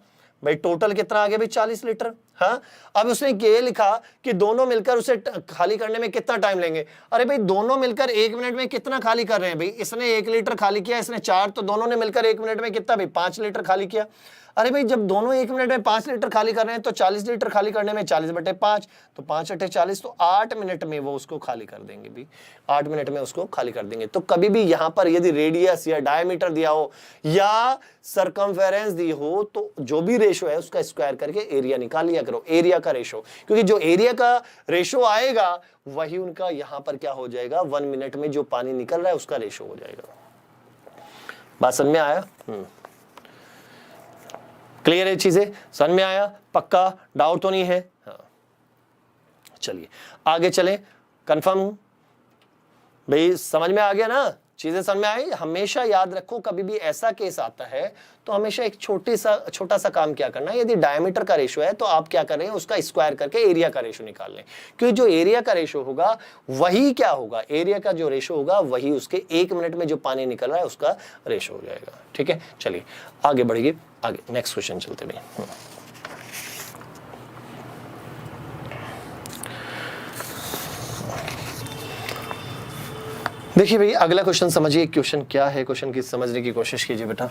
भाई टोटल कितना आ गया भाई? 40 लीटर। हाँ, अब उसने ये लिखा कि दोनों मिलकर उसे खाली करने में कितना टाइम लेंगे। अरे भाई दोनों मिलकर 1 मिनट में कितना खाली कर रहे हैं भाई? इसने 1 लीटर खाली किया, इसने 4, तो दोनों ने मिलकर 1 मिनट में कितना भाई? 5 लीटर खाली किया। अरे भाई जब दोनों 1 मिनट में 5 लीटर खाली कर रहे हैं तो 40 लीटर खाली करने में 40/5, तो 5/40, तो 8 मिनट में वो उसको खाली कर देंगे भी, 8 मिनट में उसको खाली कर देंगे। तो कभी भी यहां पर यदि रेडियस या डायमीटर दिया हो या सरकमफेरेंस दी हो तो जो भी रेशो है उसका स्क्वायर करके एरिया निकाल लिया करो, एरिया का रेशो, क्योंकि जो एरिया का रेशो आएगा वही उनका यहां पर क्या हो जाएगा? 1 मिनट में जो पानी निकल रहा है उसका रेशो हो जाएगा। बात समझ में आया? क्लियर है चीजें? समझ में आया? पक्का? डाउट तो नहीं है? हाँ, चलिए आगे चलें। कंफर्म भाई? समझ में आ गया ना? चीजें समझ में आई? हमेशा याद रखो, कभी भी ऐसा केस आता है तो हमेशा एक छोटा सा काम क्या करना है, यदि डायमीटर का रेशियो है तो आप क्या कर रहे हैं? उसका स्क्वायर करके एरिया का रेशियो निकाल लें, क्योंकि जो एरिया का रेशियो होगा वही क्या होगा? एरिया का जो रेशियो होगा वही उसके 1 मिनट में जो पानी निकल रहा है उसका रेशियो हो जाएगा। ठीक है, चलिए आगे बढ़िए, आगे नेक्स्ट क्वेश्चन चलते भाई। देखिए भाई अगला क्वेश्चन समझिए, क्वेश्चन क्या है, क्वेश्चन की समझने की कोशिश कीजिए बेटा।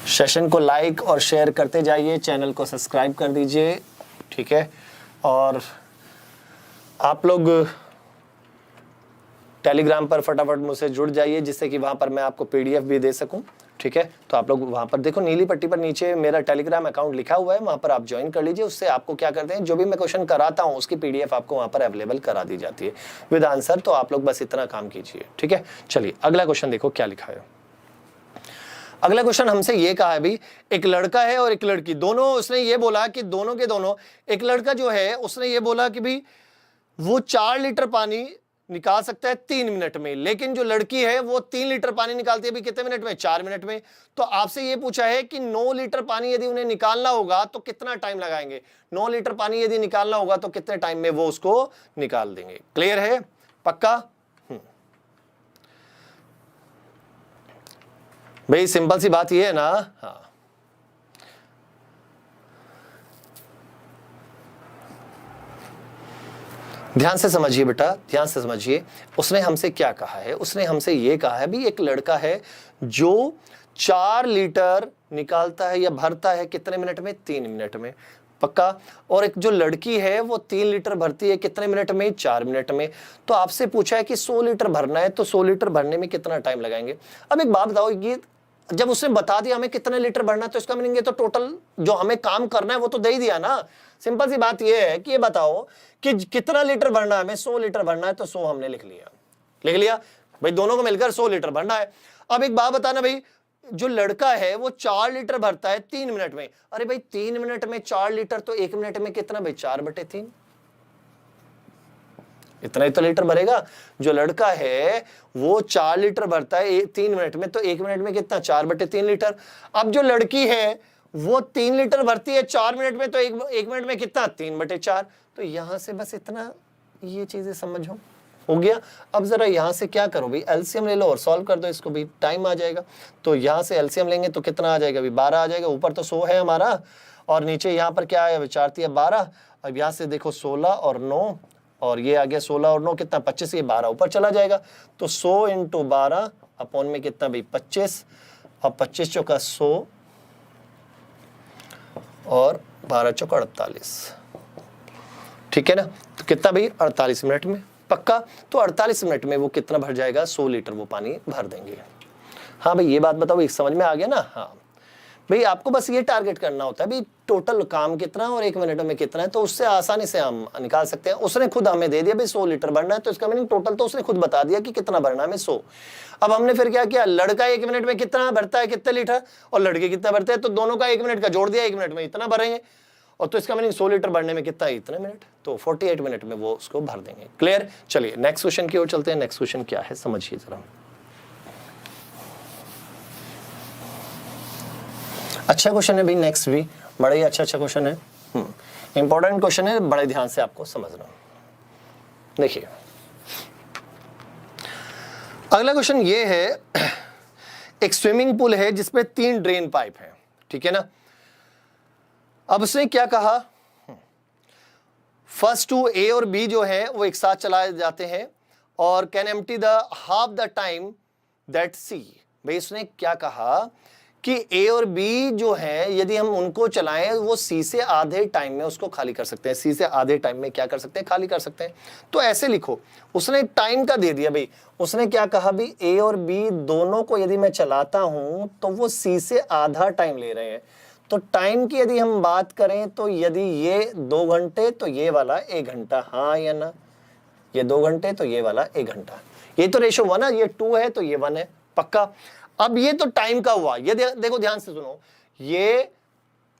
सेशन को लाइक और शेयर करते जाइए, चैनल को सब्सक्राइब कर दीजिए, ठीक है। और आप लोग टेलीग्राम पर फटाफट मुझसे जुड़ जाइए जिससे कि वहां पर मैं आपको पीडीएफ भी दे सकूं, ठीक है। तो आप लोग वहां पर देखो, नीली पट्टी पर नीचे मेरा टेलीग्राम अकाउंट लिखा हुआ है, वहां पर आप ज्वाइन कर लीजिए। उससे आपको क्या करते हैं, जो भी मैं क्वेश्चन कराता हूं उसकी पीडीएफ आपको वहां पर अवेलेबल करा दी जाती है विद आंसर। तो आप लोग बस इतना काम कीजिए, ठीक है। चलिए अगला क्वेश्चन देखो क्या लिखा है। अगला क्वेश्चन हमसे ये कहा है भी, एक लड़का है और एक लड़की, दोनों, उसने ये बोला कि दोनों के दोनों, एक लड़का जो है उसने ये बोला कि भी वो 4 लीटर पानी निकाल सकता है 3 मिनट में, लेकिन जो लड़की है वो 3 लीटर पानी निकालती है भी कितने मिनट में? 4 मिनट में। तो आपसे ये पूछा है कि 9 लीटर पानी यदि उन्हें निकालना होगा तो कितना टाइम लगाएंगे? 9 लीटर पानी यदि निकालना होगा तो कितने टाइम में वो उसको निकाल देंगे? क्लियर है? पक्का? भाई सिंपल सी बात ये है ना। हाँ, ध्यान से समझिए बेटा, ध्यान से समझिए। उसने हमसे क्या कहा है? उसने हमसे ये कहा है भी, एक लड़का है जो 4 लीटर निकालता है या भरता है कितने मिनट में? 3 मिनट में। पक्का। और एक जो लड़की है वो 3 लीटर भरती है कितने मिनट में? 4 मिनट में। तो आपसे पूछा है कि 100 लीटर भरना है, तो 100 लीटर भरने में कितना टाइम लगाएंगे? अब एक बात बताओ, ये जब उसने बता दिया हमें कितने लीटर भरना है, तो इसका मीनिंग ये तो टोटल जो हमें काम करना है वो तो दे ही दिया ना। सिंपल सी बात ये है कि ये बताओ कि कितना लीटर भरना है हमें? 100 लीटर भरना है, तो 100 हमने लिख लिया भाई, दोनों को मिलकर 100 लीटर भरना है। अब एक बात बताना भाई, जो लड़का है वो 4 लीटर भरता है 3 मिनट में। अरे भाई 3 मिनट में 4 लीटर, तो 1 मिनट में कितना भाई? 4/3, इतना ही तो लीटर भरेगा। जो लड़का है वो 4 लीटर भरता है 3 मिनट में, तो 1 मिनट में कितना? 4/3 लीटर। अब जो लड़की है वो 3 लीटर भरती है 4 मिनट में, तो 1 मिनट में कितना? 3/4। तो यहां से बस इतना, ये चीजें समझो, हो गया। अब जरा यहां से क्या करो भाई, एलसीएम ले लो और सॉल्व कर दो इसको भी, टाइम आ जाएगा। तो यहां से एलसीएम लेंगे तो कितना आ जाएगा भाई? 12 आ जाएगा। ऊपर तो 100 है हमारा, और नीचे यहाँ पर क्या है? 4 × 12। अब यहाँ से देखो 16 और 9, और ये आ गया 16 और 9 कितना? 25, ये 12 ऊपर चला जाएगा। तो 100 × 12 अपॉन में कितना भाई? 25। अब 25 चौका 100 और 12 चौका 48, ठीक है ना? तो कितना भाई? 48 मिनट में, पक्का। तो 48 मिनट में वो कितना भर जाएगा? 100 लीटर वो पानी भर देंगे। हाँ भाई, ये बात बताओ, समझ में आ गया ना? हाँ भाई, आपको बस ये टारगेट करना होता है भाई, टोटल काम कितना और 1 मिनट में कितना है, तो उससे आसानी से हम निकाल सकते हैं। उसने खुद हमें दे दिया भाई 100 लीटर भरना है, तो इसका मीनिंग टोटल तो उसने खुद बता दिया कि कितना भरना है हमें, 100। अब हमने फिर क्या किया? लड़का 1 मिनट में कितना भरता है, कितने लीटर, और लड़के कितना भरते हैं, तो दोनों का 1 मिनट का जोड़ दिया, 1 मिनट में इतना भरेंगे। और तो इसका मीनिंग 100 लीटर भरने में कितना है? इतने मिनट। तो 48 मिनट में वो उसको भर देंगे। क्लियर? चलिए नेक्स्ट क्वेश्चन की ओर चलते हैं। नेक्स्ट क्वेश्चन क्या है समझिए जरा। अच्छा क्वेश्चन है भाई, नेक्स्ट भी बड़ा ही अच्छा क्वेश्चन है, इंपॉर्टेंट क्वेश्चन है, बड़े ध्यान से आपको समझना। देखिए अगला क्वेश्चन ये है, एक स्विमिंग पूल है जिसमें 3 ड्रेन पाइप है, ठीक है ना? अब उसने क्या कहा? फर्स्ट 2 ए और बी जो है वो एक साथ चलाए जाते हैं, और can empty the half the time that C. भाई उसने क्या कहा कि ए और बी जो है यदि हम उनको चलाएं, वो सी से आधे टाइम में उसको खाली कर सकते हैं। सी से आधे टाइम में क्या कर सकते हैं? खाली कर सकते हैं। तो ऐसे लिखो, उसने टाइम का दे दिया भाई। उसने क्या कहा भाई? ए और बी दोनों को यदि मैं चलाता हूं तो वो सी से आधा टाइम ले रहे हैं। तो टाइम की यदि हम बात करें तो यदि ये 2 घंटे तो ये वाला 1 घंटा, हाँ या ना? ये 2 घंटे तो ये वाला 1 घंटा। ये तो रेशो 1 है, ये 2 है तो ये 1 है, पक्का। अब ये तो टाइम का हुआ। ये देखो ध्यान से सुनो, ये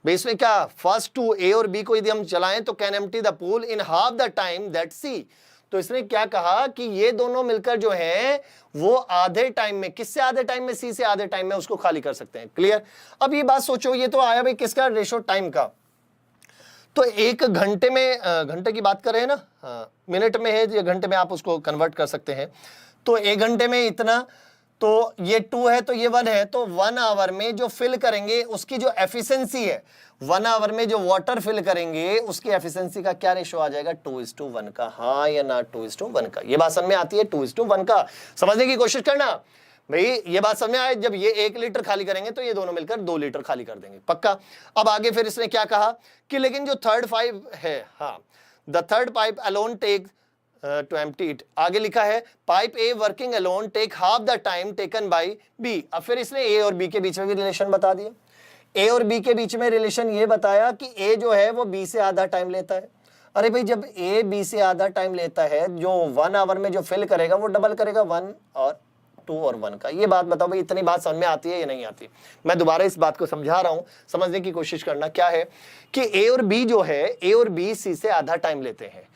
बेस में क्या? फर्स्ट 2 ए और बी को यदि हम चलाएं तो can empty the pool in half the time that C. तो इसने क्या कहा कि ये दोनों मिलकर जो है वो आधे टाइम में, किससे आधे टाइम में? सी से आधे टाइम में उसको खाली कर सकते हैं। क्लियर? अब ये बात सोचो, ये तो आया भाई किसका? रेशो टाइम का। तो 1 घंटे में, घंटे की बात कर रहे हैं ना, मिनट में है या घंटे में, आप उसको कन्वर्ट कर सकते हैं। तो 1 घंटे में इतना, तो ये 2 है तो ये 1 है, तो 1 आवर में जो फिल करेंगे उसकी जो एफिशिएंसी है, 1 आवर में जो वाटर फिल करेंगे उसकी एफिशिएंसी का क्या रेशो आ जाएगा? 2:1 का, हाँ या ना? 2:1 का। ये बात समझ में आती है? 2:1 का समझने की कोशिश करना भाई। ये बात समझ में आए? जब ये 1 लीटर खाली करेंगे तो ये दोनों मिलकर 2 लीटर खाली कर देंगे, पक्का। अब आगे फिर इसने क्या कहा कि लेकिन जो थर्ड पाइप है, हाँ, the third pipe alone take to empty it. आगे लिखा है pipe A working alone take half the time taken by B. अब फिर इसने ए और बी के बीच में भी रिलेशन बता दिया। ए और बी के बीच में रिलेशन ये बताया कि ए जो है वो बी से आधा टाइम लेता है। अरे भाई जब ए बी से आधा टाइम लेता है, जो 1 आवर में जो फिल करेगा वो डबल करेगा 1 और 2 और 1 का। ये बात बताओ भाई, इतनी बात समझ में आती है या नहीं आती? मैं दोबारा इस बात को समझा रहा हूं, समझने की कोशिश करना। क्या है कि ए और बी जो है, ए और बी सी से आधा टाइम लेते हैं।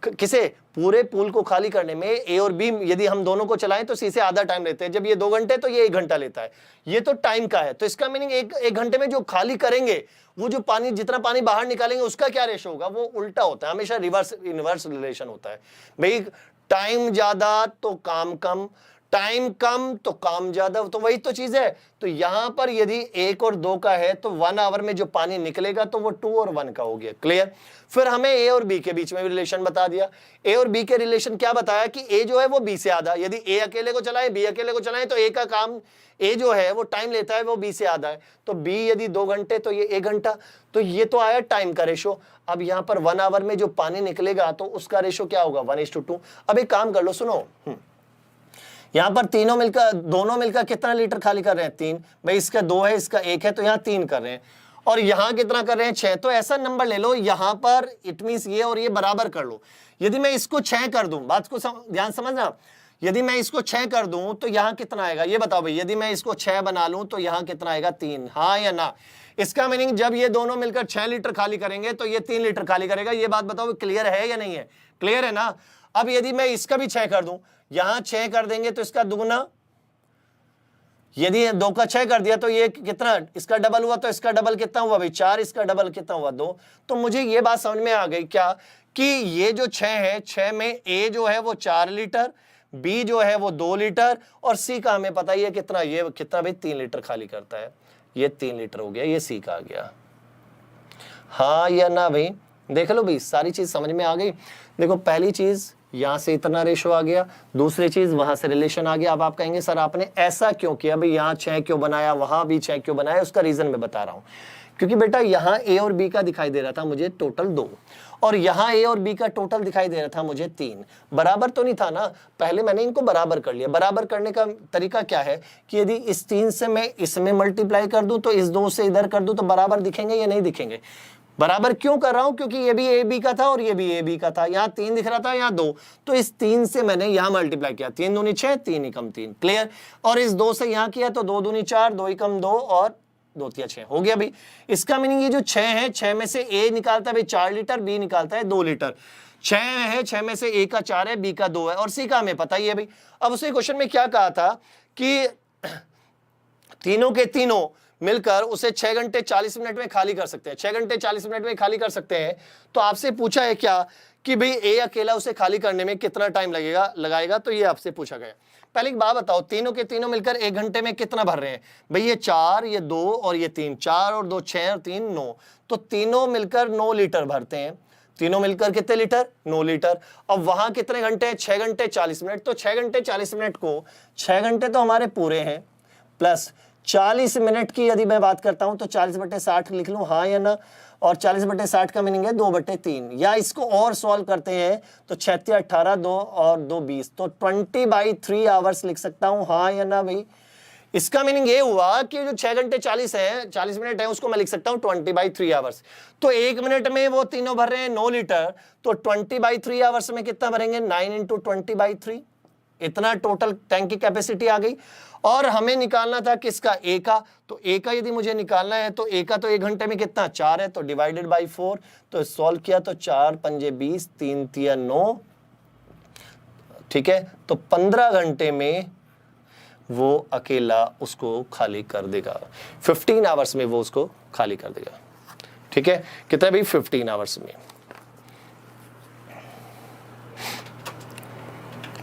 किसे? पूरे पूल को खाली करने में ए और बी यदि हम दोनों को चलाएं तो सी से आधा टाइम लेते हैं। जब ये 2 घंटे तो ये 1 घंटा लेता है। ये तो टाइम का है। तो इसका मीनिंग एक घंटे में जो खाली करेंगे, वो जो पानी, जितना पानी बाहर निकालेंगे उसका क्या रेशो होगा? वो उल्टा होता है, हमेशा रिवर्स इनवर्स रिलेशन होता है भाई। टाइम ज्यादा तो काम कम, टाइम कम तो काम ज्यादा, तो वही तो चीज है। तो यहां पर यदि 1 और 2 का है तो 1 आवर में जो पानी निकलेगा तो वो 2 और 1 का हो गया। क्लियर। फिर हमें ए और बी के बीच में भी रिलेशन बता दिया। ए और बी के रिलेशन क्या बताया कि ए जो है वो बी से आधा, यदि ए अकेले को चलाए बी अकेले को चलाए तो ए का काम, ए जो है वो टाइम लेता है वो बी से आधा है, तो बी यदि 2 घंटे तो ये 1 घंटा, तो ये तो आया टाइम का रेशो। अब यहां पर 1 आवर में जो पानी निकलेगा तो उसका रेशो क्या होगा 1:2। अब एक काम कर लो, सुनो, यहां पर दोनों मिलकर कितना लीटर खाली कर रहे हैं 3, भाई इसका 2 है इसका 1 है तो यहां 3 कर रहे हैं, और यहां कितना कर रहे हैं 6। तो ऐसा नंबर ले लो यहां पर, इट मींस ये और ये बराबर कर लो। यदि मैं इसको 6 कर दूं, बात को ध्यान समझना, यदि मैं इसको 6 कर दूं तो यहां कितना आएगा ये बताओ भाई। यदि मैं इसको 6 बना लूं तो यहां कितना आएगा 3, हाँ या ना। इसका मीनिंग जब ये दोनों मिलकर 6 लीटर खाली करेंगे तो ये 3 लीटर खाली करेगा। ये बात बताओ क्लियर है या नहीं है? क्लियर है ना। अब यदि मैं इसका भी 6 कर दूं, यहां 6 कर देंगे तो इसका दुगुना, यदि 2 का 6 कर दिया तो ये कितना, इसका डबल हुआ, तो इसका डबल कितना हुआ भाई 4, इसका डबल कितना हुआ 2। तो मुझे ये बात समझ में आ गई क्या कि ये जो 6 है, 6 में ए जो है वो 4 लीटर, बी जो है वो 2 लीटर, और सी का हमें पता ही है कितना, ये कितना भाई 3 लीटर खाली करता है। ये 3 लीटर हो गया, ये सी का आ गया, हाँ या ना भाई। देख लो भाई सारी चीज समझ में आ गई। देखो पहली चीज यहां से इतना रेशो आ गया, दूसरी चीज वहां से रिलेशन आ गया। अब आप कहेंगे सर आपने ऐसा क्यों किया भाई, यहां 6 क्यों बनाया वहां भी 6 क्यों बनाया, उसका रीजन मैं बता रहा हूं। क्योंकि बेटा यहां ए और बी का दिखाई दे रहा था मुझे टोटल 2, और यहां ए और बी का टोटल दिखाई दे रहा था मुझे 3। बराबर तो नहीं था ना, पहले मैंने इनको बराबर कर लिया। बराबर करने का तरीका क्या है कि यदि इस 3 से मैं इसमें मल्टीप्लाई कर दूं तो इस 2 से इधर कर दूं तो बराबर दिखेंगे या नहीं दिखेंगे। बराबर क्यों कर रहा हूं, क्योंकि ये भी ए बी का था और ये भी ए बी का था, यहां 3 दिख रहा था यहाँ 2, तो इस 3 से मैंने यहां मल्टीप्लाई किया, 3 दूनी 6, 3 एकम 3, क्लियर। और इस 2 से यहां किया तो 2 दूनी 4, 2 एकम 2 और 2 तिया 6 हो गया भाई। इसका मीनिंग ये जो 6 है, 6 में से ए निकालता है भाई 4 लीटर, बी निकालता है 2 लीटर। 6 है, 6 में से ए का 4 है, बी का 2 है, और सी का हमें पता ही है भाई। अब उसे क्वेश्चन में क्या कहा था कि तीनों के तीनों मिलकर उसे 6 घंटे 40 मिनट में खाली कर सकते हैं, 6 घंटे 40 मिनट में खाली कर सकते हैं। तो आपसे पूछा है क्या कि भाई ए अकेला उसे खाली करने में कितना टाइम लगाएगा, तो ये आपसे पूछा गया। पहले एक बात बताओ, तीनों के तीनों मिलकर 1 घंटे में कितना भर रहे हैं भाई, ये 4, ये 2 और ये 3, 4 और 2 6 और 3 9, तो तीनों मिलकर 9 लीटर भरते हैं। तीनों मिलकर कितने लीटर, 9 लीटर। अब वहां कितने घंटे हैं, 6 घंटे 40 मिनट। तो 6 घंटे 40 मिनट को 6 घंटे तो हमारे पूरे हैं, प्लस 40 मिनट की यदि मैं बात करता हूं तो 40/60 लिख लूं, हाँ या ना। और 40/60 का मीनिंग है 2/3, या इसको और सॉल्व करते हैं तो 6 18, 2 और 2 20, तो 20/3 आवर्स लिख सकता हूं, हाँ या ना भाई। इसका मीनिंग ये हुआ कि जो 6 घंटे 40 मिनट है उसको मैं लिख सकता हूं 20/3 आवर्स। तो 1 मिनट में वो तीनों भर रहे हैं 9 लीटर, तो 20/3 आवर्स में कितना भरेंगे, 9 × 20/3, इतना टोटल टैंक की कैपेसिटी आ गई। और हमें निकालना था किसका, ए का, तो ए का यदि मुझे निकालना है तो ए का तो 1 घंटे में कितना 4 है, तो डिवाइडेड बाय 4, तो सॉल्व किया तो 4 पंजे 20, 3 तिया 9, ठीक है। तो 15 घंटे में वो अकेला उसको खाली कर देगा, 15 आवर्स में वो उसको खाली कर देगा, ठीक है। कितना भी 15 आवर्स में।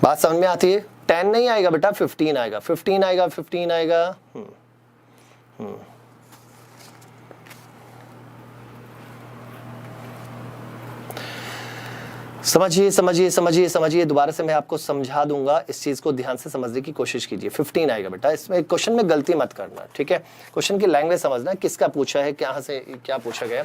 बात समझ में आती है। 10 नहीं आएगा बेटा, 15 आएगा, 15 आएगा, 15 आएगा। समझिए समझिए समझिए समझिए, दोबारा से मैं आपको समझा दूंगा, इस चीज को ध्यान से समझने की कोशिश कीजिए। 15 आएगा बेटा, इसमें क्वेश्चन में गलती मत करना, ठीक है। क्वेश्चन की लैंग्वेज समझना, किसका पूछा है, कहां से क्या पूछा गया।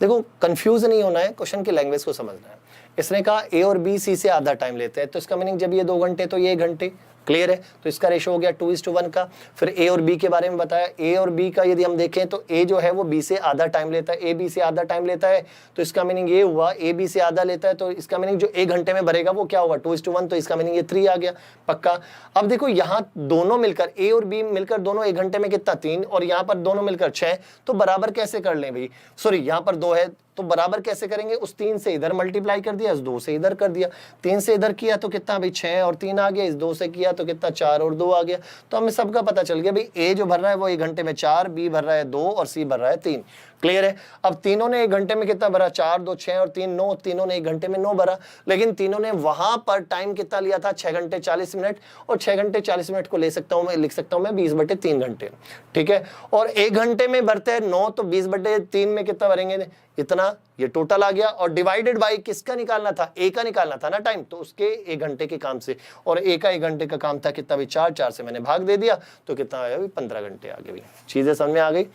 देखो कंफ्यूज नहीं होना है, क्वेश्चन की लैंग्वेज को समझना है। इसने कहा ए और बी सी से आधा टाइम लेते हैं, तो इसका मीनिंग जब ये 2 घंटे तो ये 1 घंटे, क्लियर है। तो इसका रेशो हो गया 2:1 का। फिर ए और बी के बारे में बताया, ए और बी का यदि हम देखें तो ए जो है वो बी से आधा टाइम लेता है, ए बी से आधा टाइम लेता है, तो इसका मीनिंग ये हुआ ए बी से आधा लेता है, तो इसका मीनिंग जो 1 घंटे में भरेगा वो क्या होगा 2:1, तो इसका मीनिंग ये 3 आ गया पक्का। अब देखो यहाँ दोनों मिलकर ए और बी मिलकर दोनों 1 घंटे में कितना 3, और यहाँ पर दोनों मिलकर 6, तो बराबर कैसे कर लें भाई, सॉरी यहाँ पर 2 है तो बराबर कैसे करेंगे, उस 3 से इधर मल्टीप्लाई कर दिया, इस 2 से इधर कर दिया, 3 से इधर किया तो कितना भाई 6 और 3 आ गया, इस 2 से किया तो कितना 4 और 2 आ गया। तो हमें सबका पता चल गया भाई ए जो भर रहा है वो 1 घंटे में 4, बी भर रहा है 2 और सी भर रहा है 3। क्लियर है। अब तीनों ने 1 घंटे में कितना भरा, 4 2 6 और 3 9, तीनों ने 1 घंटे में 9 भरा, लेकिन तीनों ने वहां पर टाइम कितना लिया था, 6 घंटे 40 मिनट, और 6 घंटे 40 मिनट को ले सकता हूं मैं, लिख सकता हूं मैं 20/3 घंटे। ठीक है, और 1 घंटे में भरते हैं 9, तो 20/3 में कितना भरेंगे, इतना, ये टोटल आ गया। और डिवाइडेड बाय किसका निकालना था, ए का निकालना था ना टाइम, तो उसके 1 घंटे के काम से, और ए का 1 घंटे का काम था कितना भी 4, 4 से मैंने भाग दे दिया तो कितना आया भी 15 घंटे आ गए। भी चीजें समझ में आ गई।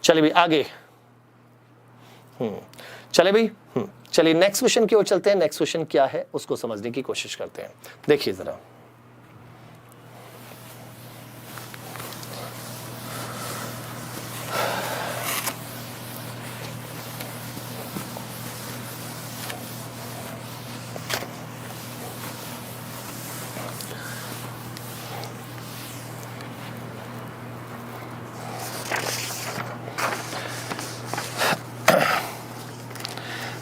चलिए भी आगे, चले भाई, चलिए नेक्स्ट क्वेश्चन की ओर चलते हैं। नेक्स्ट क्वेश्चन क्या है उसको समझने की कोशिश करते हैं। देखिए जरा,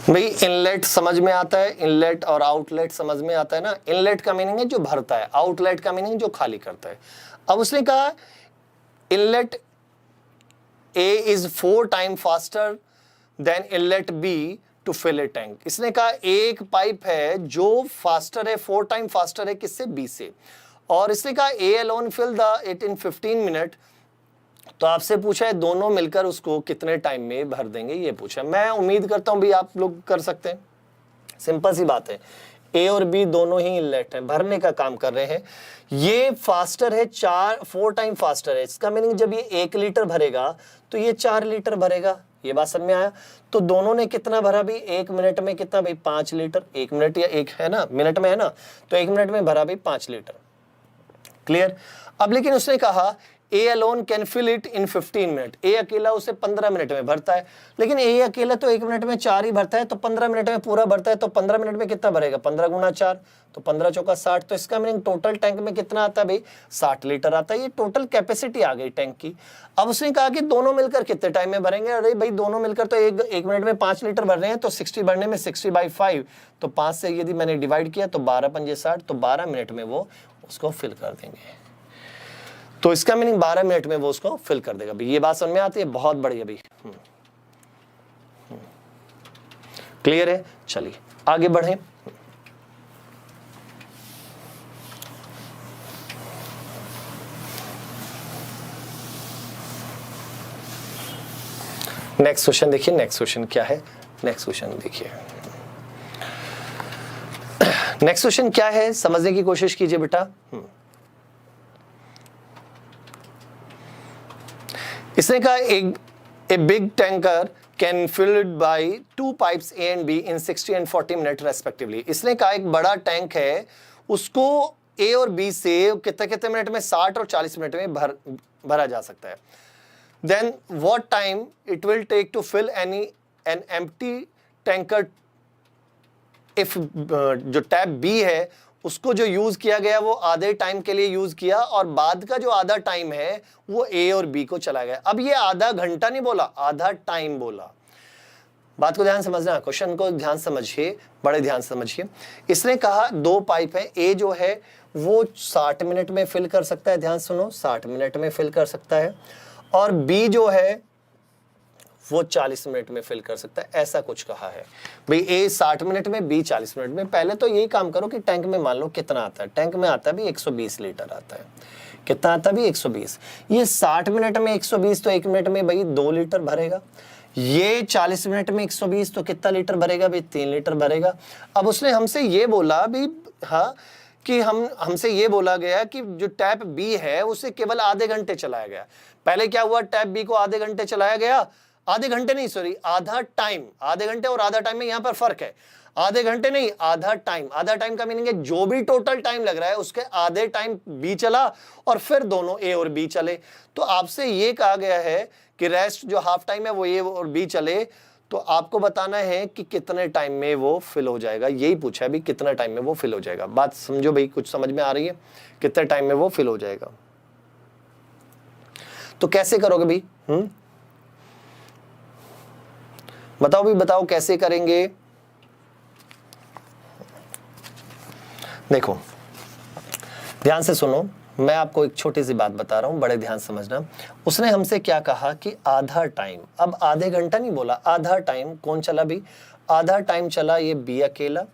भाई इनलेट समझ में आता है, इनलेट और आउटलेट समझ में आता है ना। इनलेट का मीनिंग है जो भरता है, आउटलेट का मीनिंग जो खाली करता है। अब उसने कहा inlet A is 4 time faster than inlet B to fill a tank. इसने कहा एक पाइप है जो फास्टर है, 4 टाइम फास्टर है किससे, बी से, और इसने कहा A alone fill the it in 15 minute. तो आपसे पूछा है दोनों मिलकर उसको कितने टाइम में भर देंगे, ये पूछा। मैं उम्मीद करता हूं भी आप लोग कर सकते हैं, सिंपल सी बात है। ए और बी दोनों ही इनलेट हैं, भरने का काम कर रहे हैं। ये फास्टर है 4 टाइम फास्टर है, इसका मीनिंग जब ये 1 लीटर भरेगा तो ये 4 लीटर भरेगा। ये बात समझ में आया। तो दोनों ने कितना भरा भी, 1 मिनट में कितना भाई 5 लीटर, 1 मिनट या 1 है ना मिनट में है ना, तो 1 मिनट में भरा भाई 5 लीटर। क्लियर। अब लेकिन उसने कहा A alone can fill it in 15 minute, A अकेला उसे 15 मिनट में भरता है, लेकिन ए अकेला तो 1 मिनट में 4 ही भरता है, तो 15 मिनट में पूरा भरता है, तो 15 मिनट में कितना भरेगा, 15 गुना 4 तो 15 चौका 60। तो इसका मीनिंग टोटल टैंक में कितना आता है भाई, 60 लीटर आता है। ये टोटल कैपेसिटी आ गई टैंक की। अब उसने कहा कि दोनों मिलकर कितने टाइम में भरेंगे, अरे भाई दोनों मिलकर तो एक मिनट में 5 लीटर भर रहे हैं, तो 60 भरने में 60/5, तो 5 से यदि मैंने डिवाइड किया तो 12 पंजे 60, तो 12 मिनट में वो उसको फिल कर देंगे। तो इसका मीनिंग 12 मिनट में वो उसको फिल कर देगा। भाई ये बात समझ में आती है, बहुत बढ़िया भाई, क्लियर है। चलिए आगे बढ़ें। नेक्स्ट क्वेश्चन देखिए, नेक्स्ट क्वेश्चन क्या है, नेक्स्ट क्वेश्चन देखिए। नेक्स्ट क्वेश्चन क्या है समझने की कोशिश कीजिए बेटा। इसने कहा a big tanker can filled by 2 pipes A and be in 60 and 40 minute respectively. इसने कहा एक बड़ा टैंक है, उसको ए और बी से कितने कितने मिनट में, 60 और 40 मिनट में भरा जा सकता है। Then what time it will take to fill an empty tanker if, जो टैप बी है उसको जो यूज किया गया वो आधे टाइम के लिए यूज किया, और बाद का जो आधा टाइम है वो ए और बी को चला गया। अब ये आधा घंटा नहीं बोला, आधा टाइम बोला। बात को ध्यान समझना, क्वेश्चन को ध्यान समझिए, बड़े ध्यान समझिए। इसने कहा 2 पाइप है, ए जो है वो 60 मिनट में फिल कर सकता है, ध्यान सुनो 60 मिनट में फिल कर सकता है, और बी जो है वो 40 मिनट में फिल कर सकता है, ऐसा कुछ कहा है। भाई ए 60 मिनट में, बी 40 मिनट में। पहले तो यही काम करो कि टैंक में मान लो कितना आता है, टैंक में आता है भी 120 लीटर आता है। कितना आता है भी 120। ये 60 मिनट में 120 तो 1 मिनट में भाई 2 लीटर भरेगा। ये 40 मिनट में 120 तो कितना लीटर भरेगा भाई, 3 लीटर भरेगा। अब उसने हमसे ये बोला भी, हाँ कि हमसे ये बोला गया कि जो टैप बी है उसे केवल आधे घंटे चलाया गया। पहले क्या हुआ, टैप बी को आधे घंटे चलाया गया, आधे घंटे नहीं सॉरी आधा टाइम। आधे घंटे और आधा टाइम में यहां पर फर्क है, आधे घंटे नहीं आधा टाइम। आधा टाइम का मीनिंग है जो भी टोटल टाइम लग रहा है उसके आधे टाइम बी चला और फिर दोनों ए और बी चले। तो आपसे ये कहा गया है कि रेस्ट जो हाफ टाइम है वो ए और बी चले, तो आपको बताना है कि कितने टाइम में वो फिल हो जाएगा। यही पूछा है भी कितना टाइम में वो फिल हो जाएगा। बात समझो भाई, कुछ समझ में आ रही है, कितने टाइम में वो फिल हो जाएगा। तो कैसे करोगे भाई, बताओ भी, बताओ कैसे करेंगे। देखो ध्यान से सुनो, मैं आपको एक छोटी सी बात बता रहा हूं, बड़े ध्यान समझना। उसने हमसे क्या कहा कि आधा टाइम, अब आधे घंटा नहीं बोला, आधा टाइम कौन चला भी, आधा टाइम चला ये बी अकेला,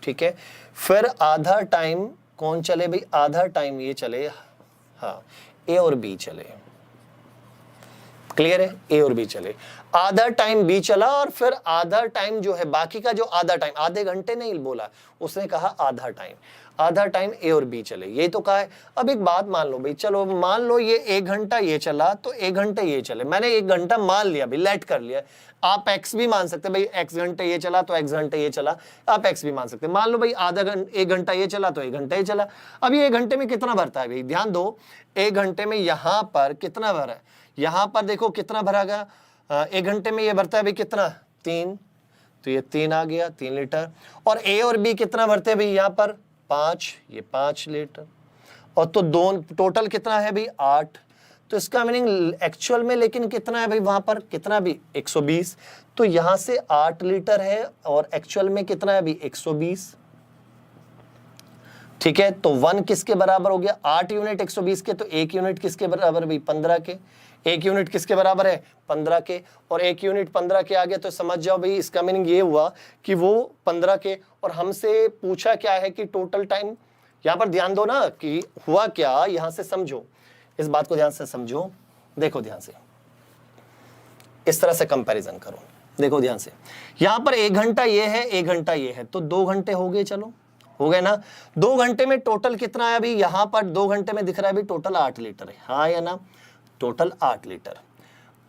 ठीक है। फिर आधा टाइम कौन चले भाई, आधा टाइम ये चले, हाँ ए और बी चले, क्लियर है, ए और बी चले, आधा टाइम बी चला, और फिर आधा टाइम जो है बाकी का जो आधा टाइम, आधे घंटे नहीं बोला उसने, कहा आधा टाइम, आधा टाइम ए और बी चले, ये तो कहा है। अब एक बात मान लो भाई, चलो मान लो ये 1 घंटा ये चला तो 1 घंटे ये चले, मैंने 1 घंटा मान लिया भाई, लेट कर लिया। आप एक्स भी मान सकते भाई, एक्स घंटे ये चला तो एक्स घंटे ये चला, आप एक्स भी मान सकते। मान लो भाई 1 घंटा ये चला तो 1 घंटा ये चला। अब ये 1 घंटे में कितना भरता है भाई, ध्यान दो, 1 घंटे में यहां पर कितना भरा है, यहां पर देखो कितना भरा गया, 1 घंटे में ये भरता है भाई कितना, 3, तो ये 3 आ गया, 3 लीटर। और ए और बी कितना भरते हैं भाई, यहां पर 5, ये 5 लीटर, और तो दोनों टोटल कितना है भाई 8। तो इसका मीनिंग एक्चुअल में लेकिन कितना है भाई, वहां पर कितना भी 120, तो यहां से 8 लीटर है, और एक्चुअल में कितना है भाई 120, ठीक है। तो 1 किसके बराबर हो गया, 8 यूनिट 120 के, तो 1 यूनिट किसके बराबर भाई 15 के, 1 यूनिट किसके बराबर है 15 के, और 1 यूनिट 15 के आ गया, तो समझ जाओ भाई इसका मीनिंग ये हुआ कि वो 15 के, और हमसे पूछा क्या है कि टोटल टाइम। यहां पर ध्यान दो ना कि हुआ क्या, यहां से समझो, इस बात को ध्यान से समझो, देखो ध्यान से, इस तरह से कंपैरिजन करो, देखो ध्यान से, यहां पर 1 घंटा ये है, 1 घंटा ये है, तो 2 घंटे हो गए, चलो हो गए ना। 2 घंटे में टोटल कितना है अभी, यहां पर 2 घंटे में दिख रहा है अभी टोटल 8 लीटर है, हाँ या ना, टोटल 8 लीटर,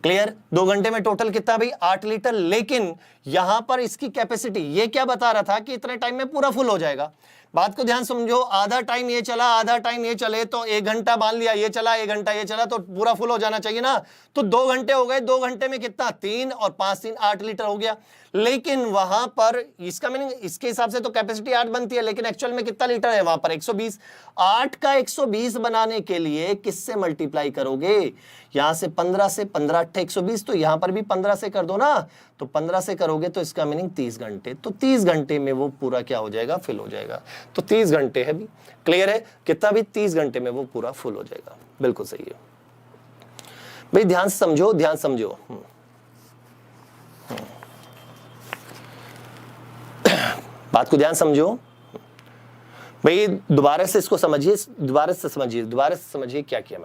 क्लियर। 2 घंटे में टोटल कितना भाई 8 लीटर, लेकिन यहां पर इसकी कैपेसिटी ये क्या बता रहा था कि इतने टाइम में पूरा फुल हो जाएगा। बात को ध्यान समझो, आधा टाइम ये चला, आधा टाइम ये चले, तो 1 घंटा मान लिया ये चला, 1 घंटा ये चला, तो पूरा फुल हो जाना चाहिए ना। तो 2 घंटे हो गए, 2 घंटे में कितना 3 और 5 3 8 लीटर हो गया। लेकिन वहां पर इसका मीनिंग इसके हिसाब से तो कैपेसिटी 8 बनती है, लेकिन एक्चुअल में कितना लीटर है वहां पर 120। 8 का 120 बनाने के लिए किससे मल्टीप्लाई करोगे, यहां से 15 से, 15 8 120, तो यहां पर भी 15 से कर दो ना, तो 15 से करोगे तो इसका मीनिंग 30 घंटे, तो 30 घंटे में वो पूरा क्या हो जाएगा, फिल हो जाएगा। तो 30 घंटे है भी, क्लियर है, कितना भी 30 घंटे में वो पूरा फुल हो जाएगा, बिल्कुल सही है भाई। ध्यान समझो, ध्यान समझो, बात को ध्यान समझो भाई, दोबारा से इसको समझिए, दोबारा से समझिए, दोबारा से समझिए क्या किया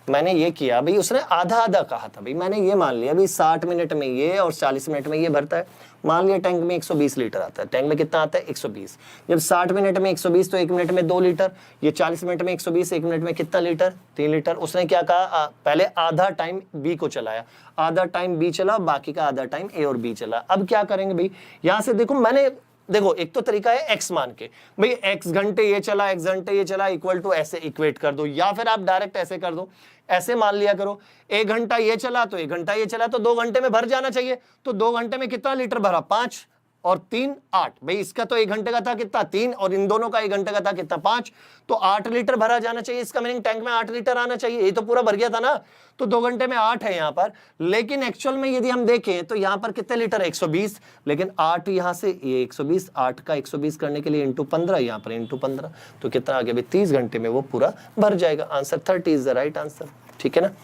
मैंने ये किया भाई, उसने आधा आधा कहा था भाई, मैंने ये मान लिया भाई 60 मिनट में ये और 40 मिनट में ये भरता है। मान लिया टैंक में 120 लीटर आता है, टैंक में कितना आता है 120, जब 60 मिनट में 120 तो 1 मिनट में 2 लीटर, ये 40 मिनट में 120, 1 मिनट में कितना लीटर 3 लीटर। उसने क्या कहा, पहले आधा टाइम बी को चलाया, आधा टाइम बी चला, बाकी का आधा टाइम ए और बी चला। अब क्या करेंगे भाई, यहां से देखो, मैंने देखो एक तो तरीका है एक्स मान के, भाई एक्स घंटे ये चला, एक्स घंटे ये चला, इक्वल टू ऐसे इक्वेट कर दो, या फिर आप डायरेक्ट ऐसे कर दो, ऐसे मान लिया करो 1 घंटा ये चला तो 1 घंटा ये चला, तो 2 घंटे में भर जाना चाहिए। तो 2 घंटे में कितना लीटर भरा, 5 और 3 8, भाई इसका तो 1 घंटे का था कितना 3, और इन दोनों का 1 घंटे का था कितना 5, तो 8 लीटर भरा जाना चाहिए। इसका मीनिंग टैंक में 8 लीटर आना चाहिए, ये तो पूरा भर गया था ना। तो 2 घंटे में 8 है यहाँ पर, लेकिन एक्चुअल में यदि हम देखें तो यहाँ पर कितने लीटर 120, लेकिन 8 यहाँ से ये 120, 8 का 120 करने के लिए इंटू 15, यहाँ पर इंटू 15, तो कितना आ गया भाई 30 घंटे में वो पूरा भर जाएगा। Answer 30 is the right answer, ठीक है ना,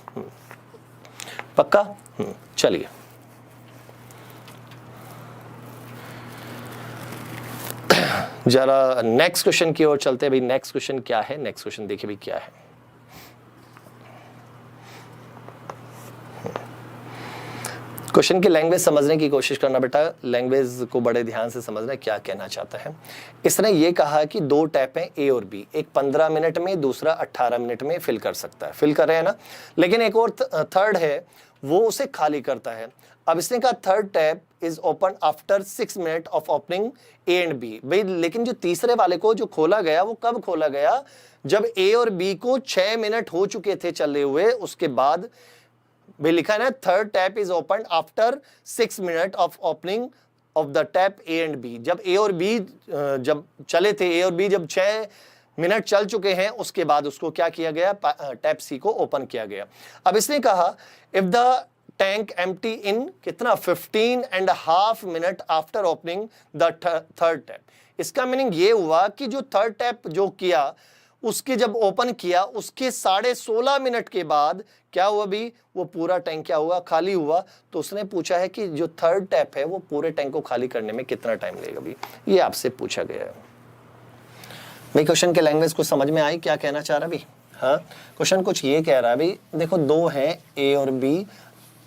पक्का। चलिए जरा नेक्स्ट क्वेश्चन की ओर चलते हैं भाई। नेक्स्ट क्वेश्चन क्या है, नेक्स्ट क्वेश्चन देखिए भाई क्या है। क्वेश्चन की लैंग्वेज समझने की कोशिश करना बेटा, लैंग्वेज को बड़े ध्यान से समझना क्या कहना चाहता है। इसने ये कहा कि 2 टैप हैं ए और बी, एक 15 मिनट में, दूसरा 18 मिनट में फिल कर सकता है, फिल कर रहे हैं ना, लेकिन एक और थर्ड है वो उसे खाली करता है। अब इसने कहा third tap is open after 6 minute of opening A and B, भाई लेकिन जो तीसरे वाले को जो खोला गया वो कब खोला गया, जब ए और बी को 6 मिनट हो चुके थे चले हुए, उसके बाद भाई लिखा है ना third tap is open after 6 minute of opening of the tap A and B. जब ए और बी जब चले थे, ए और बी जब 6 मिनट चल चुके हैं, उसके बाद उसको क्या किया गया, टैप सी को ओपन किया गया। अब इसने कहा इफ द टैंक एम्प्टी इन कितना 15.5 minute after opening the third tap. इसका मीनिंग ये हुआ कि जो थर्ड टैप जो किया उसके जब ओपन किया उसके 16.5 मिनट के बाद क्या हुआ भी, वो पूरा टैंक क्या हुआ, खाली हुआ। तो उसने पूछा है कि जो थर्ड टैप है वो पूरे टैंक को खाली करने में कितना टाइम लगेगा भी, ये आपसे पूछा गया है भाई। क्वेश्चन के लैंग्वेज को समझ में आई क्या कहना चाह रहा भी? हाँ, क्वेश्चन कुछ ये कह रहा है भी, देखो दो हैं ए और बी,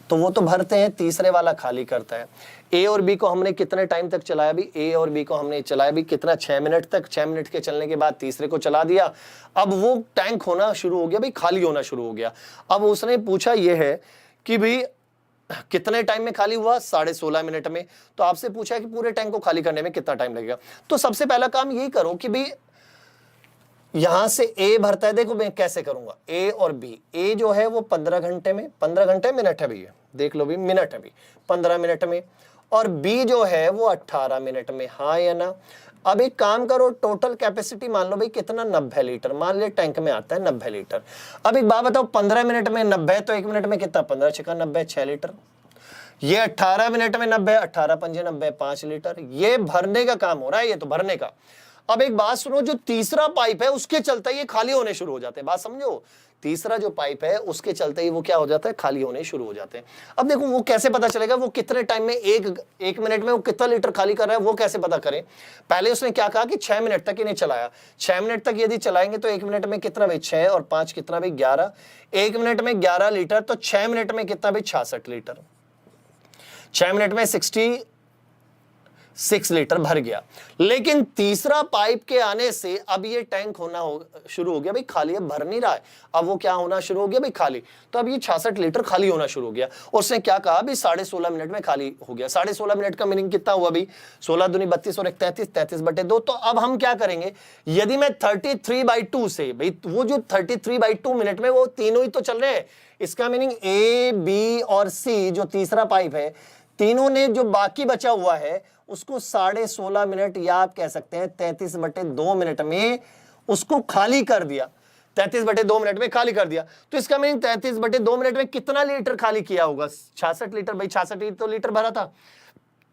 तो वो तो भरते हैं, तीसरे वाला खाली करता है। ए और बी को हमने कितने टाइम तक चलाया भी, ए और बी को हमने चलाया भी कितना 6 मिनट तक। 6 मिनट के चलने के बाद तीसरे को चला दिया, अब वो टैंक होना शुरू हो गया भाई, खाली होना शुरू हो गया। अब उसने पूछा ये है कि भाई कितने टाइम में खाली हुआ, 16.5 मिनट में। तो आपसे पूछा है कि पूरे टैंक को खाली करने में कितना टाइम लगेगा। तो सबसे पहला काम यही करो कि भाई यहां से ए भरता है, देखो मैं कैसे करूंगा, ए और बी। ए जो है वो 15 घंटे में, 15 घंटे मिनट है भैया, देख लो भी मिनट है भी 15 मिनट में, और बी जो है वो 18 मिनट में, हाँ या ना। अब एक काम करो, टोटल कैपेसिटी मान लो भाई कितना, 90 लीटर मान ले टैंक में आता है 90 लीटर। अब एक बात बताओ, 15 मिनट में 90 तो 1 मिनट में कितना, 15 छिका 90 6 लीटर। ये 18 मिनट में 90, 18 पंजे 90 5 लीटर। ये भरने का काम हो रहा है, ये तो भरने का। अब एक बात सुनो, जो तीसरा पाइप है उसके चलते ये खाली होने शुरू हो जाते हैं, बात समझो। तीसरा जो पाइप है उसके चलते ही वो क्या हो जाता है, खाली होने शुरू हो जाते हैं। अब देखो वो कैसे पता चलेगा, वो कितने टाइम में, एक मिनट में वो कितना लीटर खाली कर रहा है, वो कैसे पता करें। पहले उसने क्या कहा कि 6 मिनट तक इन्हें चलाया। 6 मिनट तक यदि चलाएंगे तो 1 मिनट में कितना भाई, 6 और 5 कितना भाई 11। 1 मिनट में 11 लीटर, तो 6 मिनट में कितना भाई 66 लीटर। 6 मिनट में 66 लीटर भर गया। लेकिन तीसरा पाइप के आने से अब ये टैंक होना शुरू हो गया भाई खाली, अब भर नहीं रहा है, अब वो क्या होना शुरू हो गया भाई खाली। तो अब ये 66 लीटर खाली होना शुरू हो गया। उसने क्या कहा भाई 16.5 मिनट में खाली हो गया। 16.5 मिनट का मीनिंग कितना हुआ भाई, 16 दूनी 32 और 1 33, 33/2। तो अब हम क्या करेंगे, यदि मैं 33/2 से, भाई वो जो 33/2 मिनट में वो तीनों ही तो चल रहे हैं, इसका मीनिंग ए बी और सी जो तीसरा पाइप है, तीनों ने जो बाकी बचा हुआ है उसको 16.5 मिनट, या आप कह सकते हैं 33/2 मिनट में उसको खाली कर दिया। 33/2 मिनट में खाली कर दिया। तो इसका मीनिंग 33/2 मिनट में कितना लीटर खाली किया होगा, 66 लीटर। भाई 66 ही तो लीटर भरा था।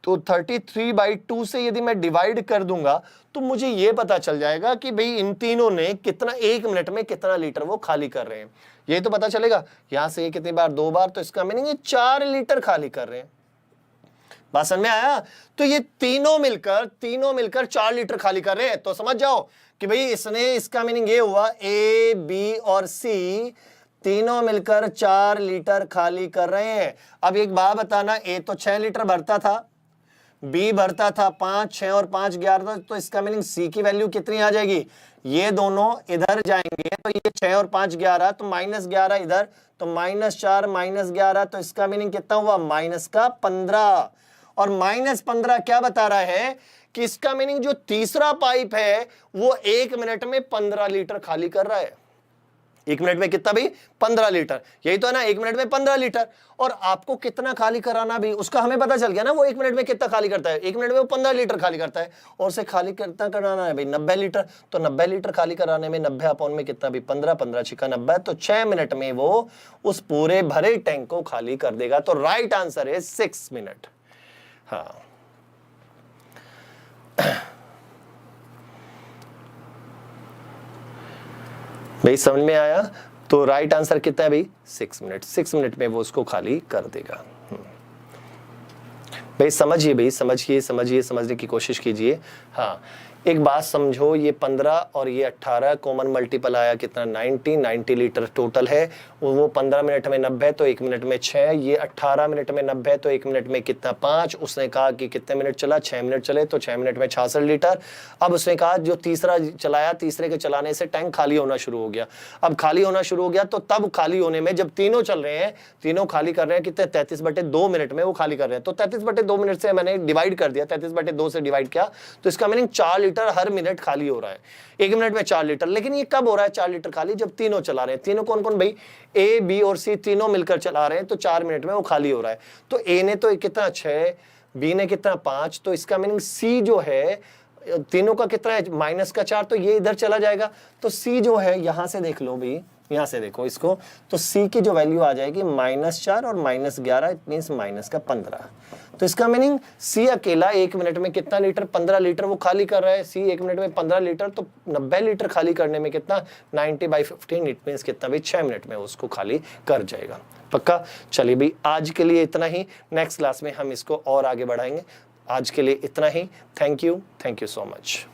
तो 33/2 से यदि मैं डिवाइड कर दूंगा तो मुझे यह पता चल जाएगा कि भाई इन तीनों ने कितना, 1 मिनट में कितना लीटर वो खाली कर रहे हैं, यही तो पता चलेगा। यहां से कितनी बार, 2 बार, तो इसका मीनिंग 4 लीटर खाली कर रहे हैं। बात समझ में आया? तो ये तीनों मिलकर 4 लीटर खाली कर रहे हैं। तो समझ जाओ कि भाई इसका मीनिंग ये हुआ, ए बी और सी तीनों मिलकर 4 लीटर खाली कर रहे हैं। अब एक बात बताना, ए तो 6 लीटर भरता था, बी भरता था 5, 6 और 5 11, तो इसका मीनिंग सी की वैल्यू कितनी आ जाएगी, ये दोनों इधर जाएंगे तो ये 6 और 5 11, तो -11 इधर, तो -4 -11, तो इसका मीनिंग कितना हुआ, -15। और -15 क्या बता रहा है कि इसका मीनिंग जो तीसरा पाइप है वो 1 मिनट में 15 लीटर खाली कर रहा है। 1 मिनट में कितना भी, 15 लीटर, यही तो है ना, 1 मिनट में 15 लीटर। और आपको कितना खाली कराना भी उसका हमें पता चल गया ना, वो 1 मिनट में कितना खाली करता है, 1 मिनट में वो 15 लीटर खाली करता है। और उसे खाली कितना कराना है भाई, 90 लीटर। तो 90 लीटर खाली कराने में 90 अपॉन में कितना भी, 15, 15 छिका 90, तो 6 मिनट में वो उस पूरे भरे टैंक को खाली कर देगा। तो राइट आंसर है 6 मिनट। हाँ, भाई समझ में आया? तो राइट आंसर कितना है भाई, 6 मिनट। 6 मिनट में वो उसको खाली कर देगा। भाई समझिए, भाई समझने की कोशिश कीजिए। हाँ, एक बात समझो, ये 15 और ये 18 कॉमन मल्टीपल आया कितना, 90 लीटर टोटल है। वो 15 मिनट में 90 तो 1 मिनट में 6, ये 18 मिनट में 90 तो 1 मिनट में कितना 5। उसने कहा कि कितने मिनट चला, 6 मिनट चले, तो 6 मिनट में 66 लीटर। अब उसने कहा जो तीसरा चलाया, तीसरे के चलाने से टैंक खाली होना शुरू हो गया। अब खाली होना शुरू हो गया तो तब खाली होने में, जब तीनों चल रहे हैं, तीनों खाली कर रहे हैं कितने, 33/2 मिनट में वो खाली कर रहे हैं। तो 33/2 मिनट से मैंने डिवाइड कर दिया, 33/2 से डिवाइड किया, तो इसका मीनिंग 4 लीटर हर मिनट खाली हो रहा है। 1 मिनट में 4 लीटर। लेकिन ये कब हो रहा है 4 लीटर खाली, जब तीनों चला रहे हैं। तीनों कौन कौन भाई, ए बी और सी तीनों मिलकर चला रहे हैं, तो 4 मिनट में वो खाली हो रहा है। तो ए ने तो कितना 6, बी ने कितना 5, तो इसका मीनिंग सी जो है तीनों का कितना है, -4, तो ये इधर चला जाएगा। तो सी जो है यहां से देख लो भी, यहां से देखो इसको, तो सी की जो वैल्यू आ जाएगी -4 और -11, इट मींस -15। तो इसका मीनिंग सी अकेला 1 मिनट में कितना लीटर, 15 लीटर वो खाली कर रहा है। सी 1 मिनट में 15 लीटर, तो 90 लीटर खाली करने में कितना, 90/15, इट मींस कितना भी 6 मिनट में उसको खाली कर जाएगा। पक्का। चलिए भाई आज के लिए इतना ही, नेक्स्ट क्लास में हम इसको और आगे बढ़ाएंगे। आज के लिए इतना ही। Thank you so much.